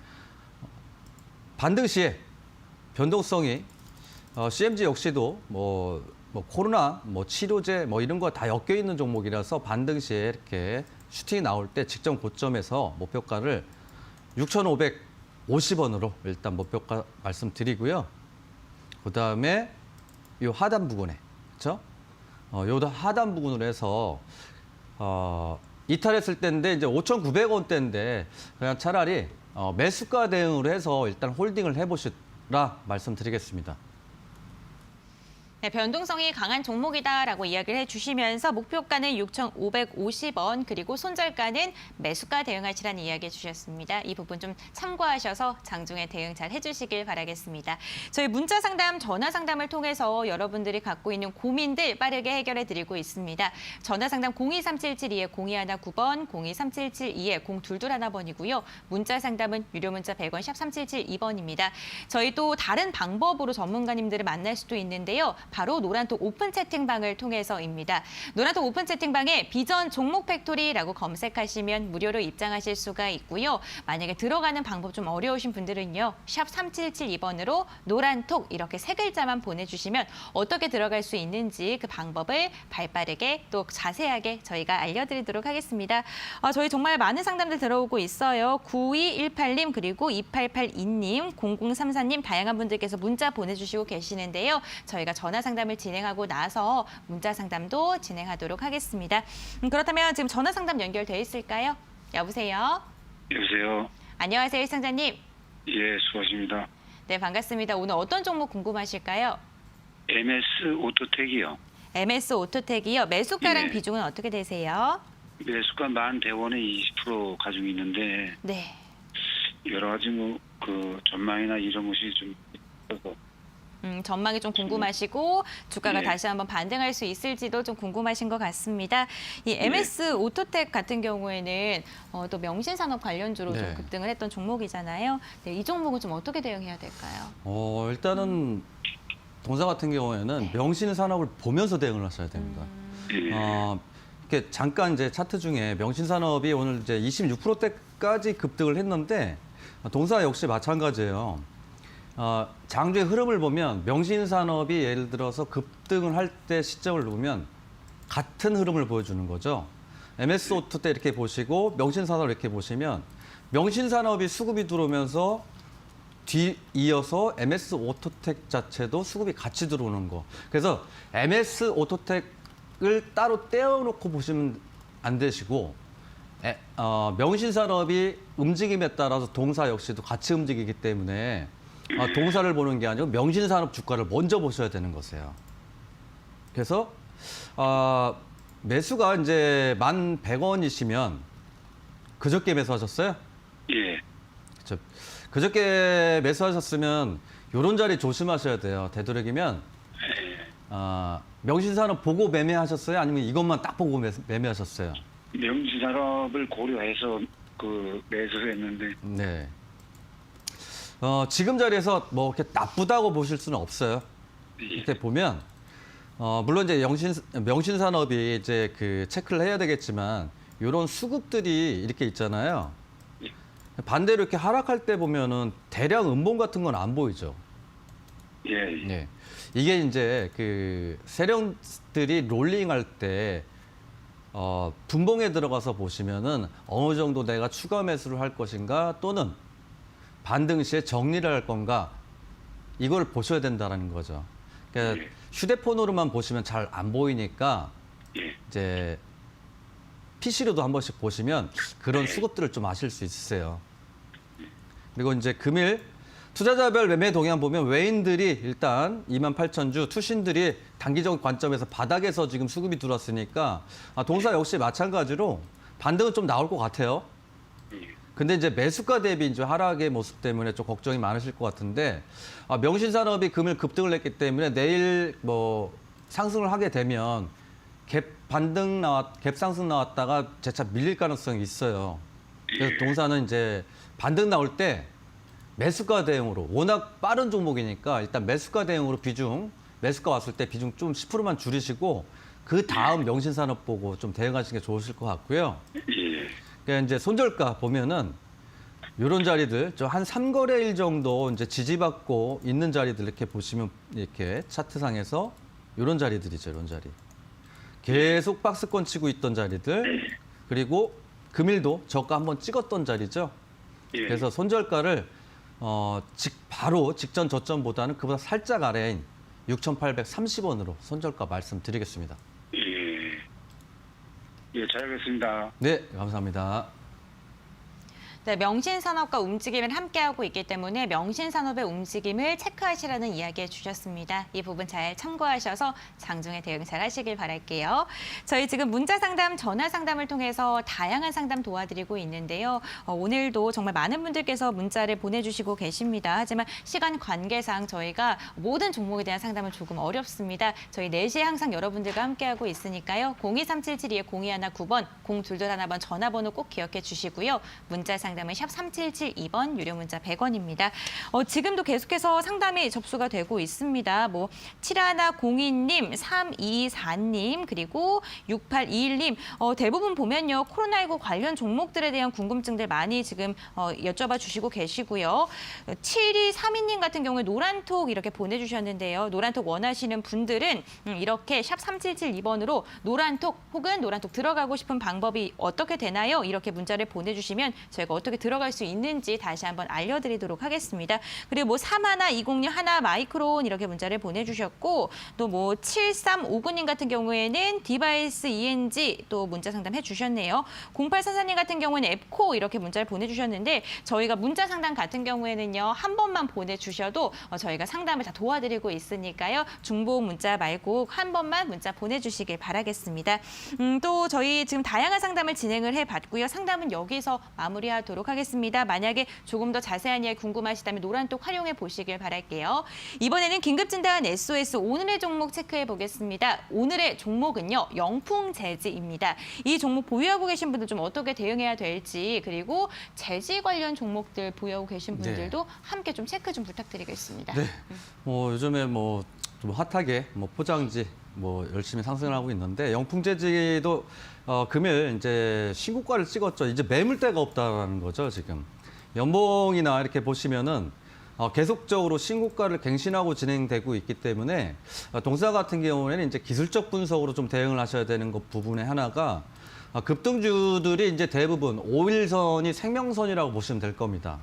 [SPEAKER 2] 반등 시에 변동성이 CMG 역시도 뭐 뭐 코로나, 뭐 치료제, 뭐 이런 거 다 엮여 있는 종목이라서 반등 시에 이렇게 슈팅이 나올 때 직전 고점에서 목표가를 6,550원으로 일단 목표가 말씀드리고요. 그다음에 이 하단 부분에, 그렇죠? 요 하단 부분으로 해서 이탈했을 때인데 이제 5,900원대인데 그냥 차라리 매수가 대응으로 해서 일단 홀딩을 해보시라 말씀드리겠습니다.
[SPEAKER 1] 네, 변동성이 강한 종목이다라고 이야기를 해주시면서 목표가는 6,550원 그리고 손절가는 매수가 대응하시라는 이야기 해주셨습니다. 이 부분 좀 참고하셔서 장중에 대응 잘 해주시길 바라겠습니다. 저희 문자 상담, 전화 상담을 통해서 여러분들이 갖고 있는 고민들 빠르게 해결해드리고 있습니다. 전화 상담 023772에 0219번, 023772에 0221번이고요. 문자 상담은 유료 문자 100원 샵 3772번입니다. 저희 또 다른 방법으로 전문가님들을 만날 수도 있는데요. 바로 노란톡 오픈 채팅방을 통해서입니다. 노란톡 오픈 채팅방에 비전 종목 팩토리라고 검색하시면 무료로 입장하실 수가 있고요. 만약에 들어가는 방법 좀 어려우신 분들은요. 샵 3772번으로 노란톡 이렇게 세 글자만 보내주시면 어떻게 들어갈 수 있는지 그 방법을 발빠르게 또 자세하게 저희가 알려드리도록 하겠습니다. 저희 정말 많은 상담들 들어오고 있어요. 9218님 그리고 2882님, 0034님 다양한 분들께서 문자 보내주시고 계시는데요. 저희가 전화 상담을 진행하고 나서 문자 상담도 진행하도록 하겠습니다. 그렇다면 지금 전화 상담 연결돼 있을까요? 여보세요?
[SPEAKER 4] 여보세요.
[SPEAKER 1] 안녕하세요, 시청자님.
[SPEAKER 4] 예, 수고하십니다.
[SPEAKER 1] 네, 반갑습니다. 오늘 어떤 종목 궁금하실까요?
[SPEAKER 4] MS 오토텍이요.
[SPEAKER 1] MS 오토텍이요. 매수가랑
[SPEAKER 4] 예.
[SPEAKER 1] 비중은 어떻게 되세요?
[SPEAKER 4] 매수가 10,100원에 20% 가지고 있는데
[SPEAKER 1] 네.
[SPEAKER 4] 여러 가지 그 전망이나 이런 것이 좀 있어서
[SPEAKER 1] 전망이 좀 궁금하시고 주가가
[SPEAKER 4] 네.
[SPEAKER 1] 다시 한번 반등할 수 있을지도 좀 궁금하신 것 같습니다. 이 MS 오토텍 같은 경우에는 또 명신산업 관련주로 좀
[SPEAKER 2] 네.
[SPEAKER 1] 급등을 했던 종목이잖아요. 네, 이 종목은 좀 어떻게 대응해야 될까요?
[SPEAKER 2] 일단은 동사 같은 경우에는 명신산업을 보면서 대응을 하셔야 됩니다.
[SPEAKER 4] 예.
[SPEAKER 2] 이렇게 잠깐 이제 차트 중에 명신산업이 오늘 이제 26%대까지 급등을 했는데 동사 역시 마찬가지예요. 장주의 흐름을 보면 명신산업이 예를 들어서 급등을 할 때 시점을 보면 같은 흐름을 보여주는 거죠. MS 오토 때 이렇게 보시고 명신산업 이렇게 보시면 명신산업이 수급이 들어오면서 뒤이어서 MS 오토텍 자체도 수급이 같이 들어오는 거. 그래서 MS 오토텍을 따로 떼어놓고 보시면 안 되시고 명신산업이 움직임에 따라서 동사 역시도 같이 움직이기 때문에 동사를 보는 게 아니고 명신산업 주가를 먼저 보셔야 되는 것이에요. 그래서 매수가 이제 11,100원이시면 그저께 매수하셨어요?
[SPEAKER 4] 예.
[SPEAKER 2] 그렇죠. 그저께 매수하셨으면 이런 자리 조심하셔야 돼요. 되도록이면 명신산업 보고 매매하셨어요? 아니면 이것만 딱 보고 매매하셨어요?
[SPEAKER 4] 명신산업을 고려해서 그 매수를 했는데
[SPEAKER 2] 네. 지금 자리에서 뭐 이렇게 나쁘다고 보실 수는 없어요. 이렇게 보면 물론 이제 명신산업이 이제 그 체크를 해야 되겠지만 이런 수급들이 이렇게 있잖아요. 반대로 이렇게 하락할 때 보면은 대량 음봉 같은 건 안 보이죠.
[SPEAKER 4] 예.
[SPEAKER 2] 네. 이게 이제 그 세력들이 롤링할 때 분봉에 들어가서 보시면은 어느 정도 내가 추가 매수를 할 것인가 또는 반등 시에 정리를 할 건가 이걸 보셔야 된다는 거죠. 그러니까
[SPEAKER 4] 예.
[SPEAKER 2] 휴대폰으로만 보시면 잘 안 보이니까
[SPEAKER 4] 예.
[SPEAKER 2] 이제 PC로도 한 번씩 보시면 그런
[SPEAKER 4] 네.
[SPEAKER 2] 수급들을 좀 아실 수 있으세요. 그리고 이제 금일 투자자별 매매 동향 보면 외인들이 일단 28,000주, 투신들이 단기적 관점에서 바닥에서 지금 수급이 들어왔으니까 동사 역시 마찬가지로 반등은 좀 나올 것 같아요. 근데 이제 매수가 대비 이제 하락의 모습 때문에 좀 걱정이 많으실 것 같은데 명신산업이 금일 급등을 했기 때문에 내일 뭐 상승을 하게 되면 갭 상승 나왔다가 재차 밀릴 가능성이 있어요. 그래서 동사는 이제 반등 나올 때 매수가 대응으로 워낙 빠른 종목이니까 일단 매수가 대응으로 매수가 왔을 때 비중 좀 10%만 줄이시고 그 다음 명신산업 보고 좀 대응하시는 게 좋으실 것 같고요.
[SPEAKER 4] 예.
[SPEAKER 2] 그러니까 이제 손절가 보면은 이런 자리들 좀 한 3거래일 정도 이제 지지받고 있는 자리들 이렇게 보시면 이렇게 차트상에서 이런 자리들이죠, 이런 자리. 계속 박스권 치고 있던 자리들, 그리고 금일도 저가 한번 찍었던 자리죠.
[SPEAKER 4] 예.
[SPEAKER 2] 그래서 손절가를 바로 직전 저점보다는 그보다 살짝 아래인 6,830원으로 손절가 말씀드리겠습니다.
[SPEAKER 4] 예. 예, 잘 알겠습니다.
[SPEAKER 2] 네, 감사합니다.
[SPEAKER 1] 네, 명신산업과 움직임을 함께하고 있기 때문에 명신산업의 움직임을 체크하시라는 이야기 해주셨습니다. 이 부분 잘 참고하셔서 장중에 대응 잘 하시길 바랄게요. 저희 지금 문자 상담, 전화 상담을 통해서 다양한 상담 도와드리고 있는데요. 오늘도 정말 많은 분들께서 문자를 보내주시고 계십니다. 하지만 시간 관계상 저희가 모든 종목에 대한 상담은 조금 어렵습니다. 저희 4시에 항상 여러분들과 함께하고 있으니까요. 02377-0219번, 0221번 전화번호 꼭 기억해 주시고요. 문자 상담은 샵 3772번, 유료 문자 100원입니다. 지금도 계속해서 상담이 접수가 되고 있습니다. 7102님, 324님, 그리고 6821님. 대부분 보면요. 코로나19 관련 종목들에 대한 궁금증들 많이 지금 여쭤봐 주시고 계시고요. 7232님 같은 경우에 노란톡 이렇게 보내주셨는데요. 노란톡 원하시는 분들은 이렇게 샵 3772번으로 노란톡 혹은 노란톡 들어가고 싶은 방법이 어떻게 되나요? 이렇게 문자를 보내주시면 저희가 어떻게 들어갈 수 있는지 다시 한번 알려드리도록 하겠습니다. 그리고 3120님 하나 마이크론 이렇게 문자를 보내주셨고 또 7359님 같은 경우에는 디바이스 ENG 또 문자 상담해 주셨네요. 0844님 같은 경우는 앱코 이렇게 문자를 보내주셨는데 저희가 문자 상담 같은 경우에는요. 한 번만 보내주셔도 저희가 상담을 다 도와드리고 있으니까요. 중복 문자 말고 한 번만 문자 보내주시길 바라겠습니다. 또 저희 지금 다양한 상담을 진행을 해봤고요. 상담은 여기서 마무리하도록 하겠습니다. 만약에 조금 더 자세한 이야기 궁금하시다면 노란톡 활용해 보시길 바랄게요. 이번에는 긴급진단 SOS 오늘의 종목 체크해 보겠습니다. 오늘의 종목은요. 영풍재지입니다. 이 종목 보유하고 계신 분들 좀 어떻게 대응해야 될지 그리고 재지 관련 종목들 보유하고 계신 분들도 함께 좀 체크 좀 부탁드리겠습니다.
[SPEAKER 2] 네, 요즘에 좀 핫하게 포장지 열심히 상승을 하고 있는데 영풍재지도 금일 이제 신고가를 찍었죠. 이제 매물대가 없다라는 거죠, 지금. 연봉이나 이렇게 보시면은 계속적으로 신고가를 갱신하고 진행되고 있기 때문에 동사 같은 경우에는 이제 기술적 분석으로 좀 대응을 하셔야 되는 것 부분의 하나가 급등주들이 이제 대부분 5일선이 생명선이라고 보시면 될 겁니다.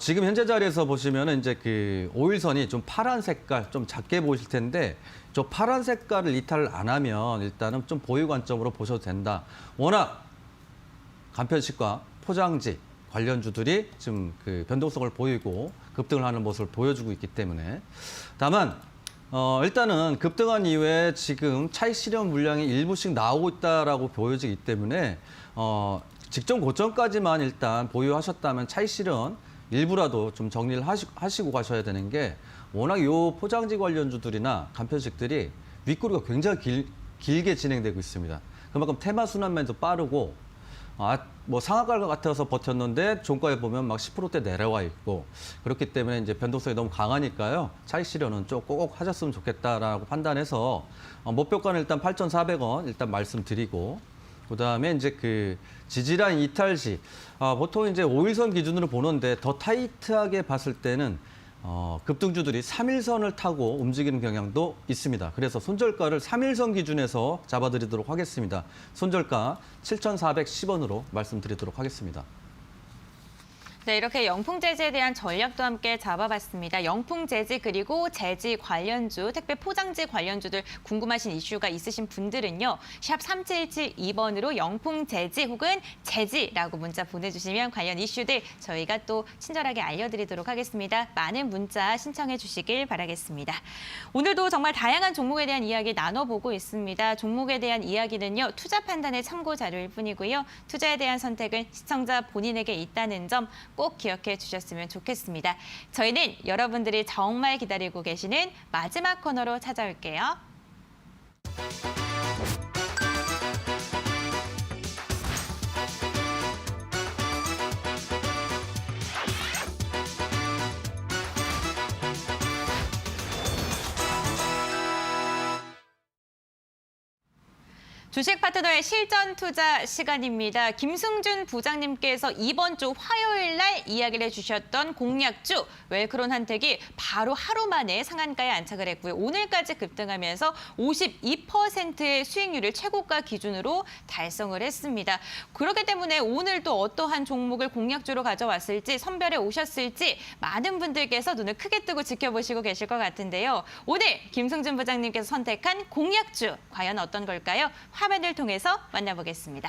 [SPEAKER 2] 지금 현재 자리에서 보시면은 이제 그 5일선이 좀 파란 색깔 좀 작게 보이실 텐데 저 파란 색깔을 이탈을 안 하면 일단은 좀 보유 관점으로 보셔도 된다. 워낙 간편식과 포장지 관련주들이 지금 그 변동성을 보이고 급등을 하는 모습을 보여주고 있기 때문에 다만 일단은 급등한 이후에 지금 차익 실현 물량이 일부씩 나오고 있다라고 보여지기 때문에 직전 고점까지만 일단 보유하셨다면 차익 실현 일부라도 좀 정리를 하시고 가셔야 되는 게 워낙 요 포장지 관련주들이나 간편식들이 윗꼬리가 굉장히 길게 진행되고 있습니다. 그만큼 테마 순환면도 빠르고 상한가 같아서 버텼는데 종가에 보면 막 10%대 내려와 있고 그렇기 때문에 이제 변동성이 너무 강하니까요. 차익 실현은 좀 꼭 하셨으면 좋겠다라고 판단해서 목표가는 일단 8,400원 일단 말씀드리고 그다음에 이제 그 지지라인 이탈시 보통 이제 5일선 기준으로 보는데 더 타이트하게 봤을 때는 급등주들이 3일선을 타고 움직이는 경향도 있습니다. 그래서 손절가를 3일선 기준에서 잡아드리도록 하겠습니다. 손절가 7,410원으로 말씀드리도록 하겠습니다.
[SPEAKER 1] 네, 이렇게 영풍재지에 대한 전략도 함께 잡아봤습니다. 영풍재지 그리고 재지 관련주, 택배 포장지 관련주들 궁금하신 이슈가 있으신 분들은요. 샵 3772번으로 영풍재지 혹은 재지라고 문자 보내주시면 관련 이슈들 저희가 또 친절하게 알려드리도록 하겠습니다. 많은 문자 신청해 주시길 바라겠습니다. 오늘도 정말 다양한 종목에 대한 이야기 나눠보고 있습니다. 종목에 대한 이야기는요. 투자 판단의 참고 자료일 뿐이고요. 투자에 대한 선택은 시청자 본인에게 있다는 점 꼭 기억해 주셨으면 좋겠습니다. 저희는 여러분들이 정말 기다리고 계시는 마지막 코너로 찾아올게요. 주식 파트너의 실전 투자 시간입니다. 김승준 부장님께서 이번 주 화요일 날 이야기를 해주셨던 공약주 웰크론 한택이 바로 하루 만에 상한가에 안착을 했고요. 오늘까지 급등하면서 52%의 수익률을 최고가 기준으로 달성을 했습니다. 그렇기 때문에 오늘 또 어떠한 종목을 공약주로 가져왔을지 선별해 오셨을지 많은 분들께서 눈을 크게 뜨고 지켜보시고 계실 것 같은데요. 오늘 김승준 부장님께서 선택한 공약주 과연 어떤 걸까요? 화면을 통해서 만나보겠습니다.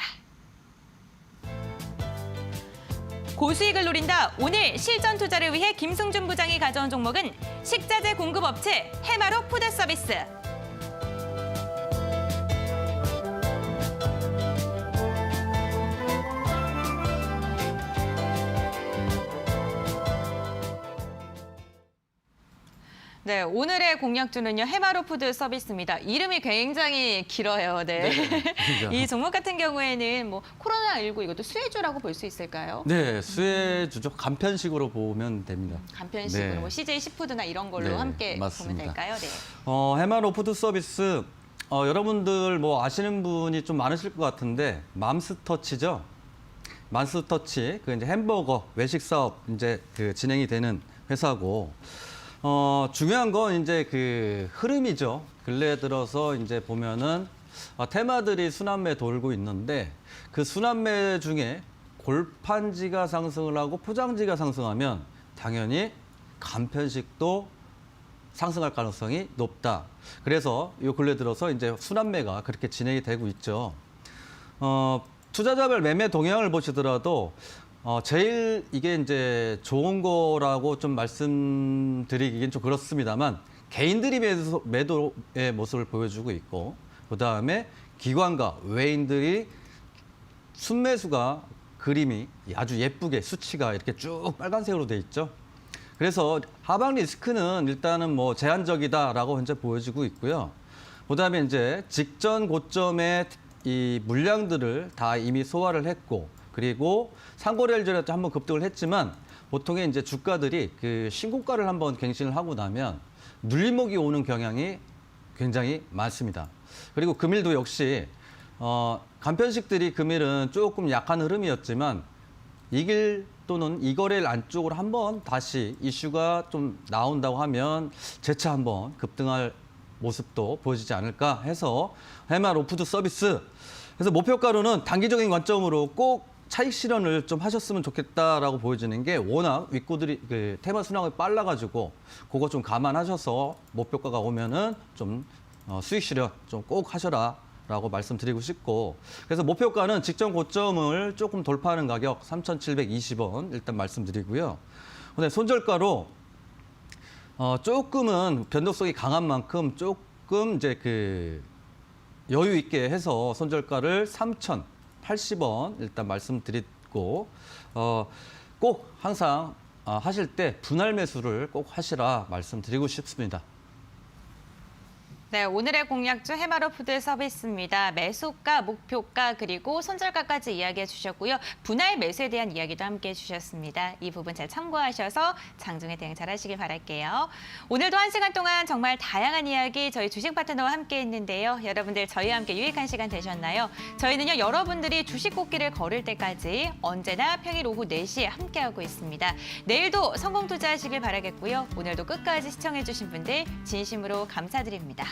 [SPEAKER 1] 고수익을 노린다. 오늘 실전 투자를 위해 김승준 부장이 가져온 종목은 식자재 공급업체 해마로 푸드서비스. 네, 오늘의 공약주는요, 해마로 푸드 서비스입니다. 이름이 굉장히 길어요. 네. 이 종목 같은 경우에는 뭐 코로나19 이것도 수혜주라고 볼 수 있을까요?
[SPEAKER 2] 네, 수혜주죠. 간편식으로 보면 됩니다.
[SPEAKER 1] 간편식으로
[SPEAKER 2] 네.
[SPEAKER 1] 뭐 CJ 시푸드나 이런 걸로
[SPEAKER 2] 네,
[SPEAKER 1] 함께
[SPEAKER 2] 맞습니다.
[SPEAKER 1] 보면 될까요? 네.
[SPEAKER 2] 해마로 푸드 서비스 여러분들 뭐 아시는 분이 좀 많으실 것 같은데 맘스터치죠. 맘스터치 그 이제 햄버거 외식 사업 이제 그 진행이 되는 회사고 중요한 건 이제 그 흐름이죠. 근래 들어서 이제 보면은 테마들이 순환매 돌고 있는데 그 순환매 중에 골판지가 상승을 하고 포장지가 상승하면 당연히 간편식도 상승할 가능성이 높다. 그래서 요 근래 들어서 이제 순환매가 그렇게 진행이 되고 있죠. 투자자별 매매 동향을 보시더라도 제일 이게 이제 좋은 거라고 좀 말씀드리기는 좀 그렇습니다만 개인들이 매도의 모습을 보여주고 있고 그다음에 기관과 외인들이 순매수가 그림이 아주 예쁘게 수치가 이렇게 쭉 빨간색으로 돼 있죠. 그래서 하방 리스크는 일단은 뭐 제한적이다라고 현재 보여지고 있고요. 그다음에 이제 직전 고점의 이 물량들을 다 이미 소화를 했고 그리고 상거래일 전에 또 한번 급등을 했지만 보통의 이제 주가들이 그 신고가를 한번 갱신을 하고 나면 눌림목이 오는 경향이 굉장히 많습니다. 그리고 금일도 역시 간편식들이 금일은 조금 약한 흐름이었지만 이길 또는 이거래일 안쪽으로 한번 다시 이슈가 좀 나온다고 하면 재차 한번 급등할 모습도 보여지지 않을까 해서 해마로 푸드 서비스 그래서 목표가로는 단기적인 관점으로 꼭 차익 실현을 좀 하셨으면 좋겠다라고 보여지는 게 워낙 윗고들이 그 테마 순항이 빨라가지고 그거 좀 감안하셔서 목표가가 오면은 좀 수익 실현 좀 꼭 하셔라라고 말씀드리고 싶고 그래서 목표가는 직전 고점을 조금 돌파하는 가격 3,720원 일단 말씀드리고요. 근데 손절가로 조금은 변동성이 강한 만큼 조금 이제 그 여유 있게 해서 손절가를 3,080원 일단 말씀드리고 꼭 항상 하실 때 분할 매수를 꼭 하시라 말씀드리고 싶습니다.
[SPEAKER 1] 네, 오늘의 공약주 해마로 푸드 서비스입니다. 매수가, 목표가, 그리고 손절가까지 이야기해 주셨고요. 분할 매수에 대한 이야기도 함께 해주셨습니다. 이 부분 잘 참고하셔서 장중에 대응 잘 하시길 바랄게요. 오늘도 1시간 동안 정말 다양한 이야기 저희 주식 파트너와 함께 했는데요. 여러분들 저희와 함께 유익한 시간 되셨나요? 저희는요, 여러분들이 주식 꽃길을 걸을 때까지 언제나 평일 오후 4시에 함께하고 있습니다. 내일도 성공 투자하시길 바라겠고요. 오늘도 끝까지 시청해 주신 분들 진심으로 감사드립니다.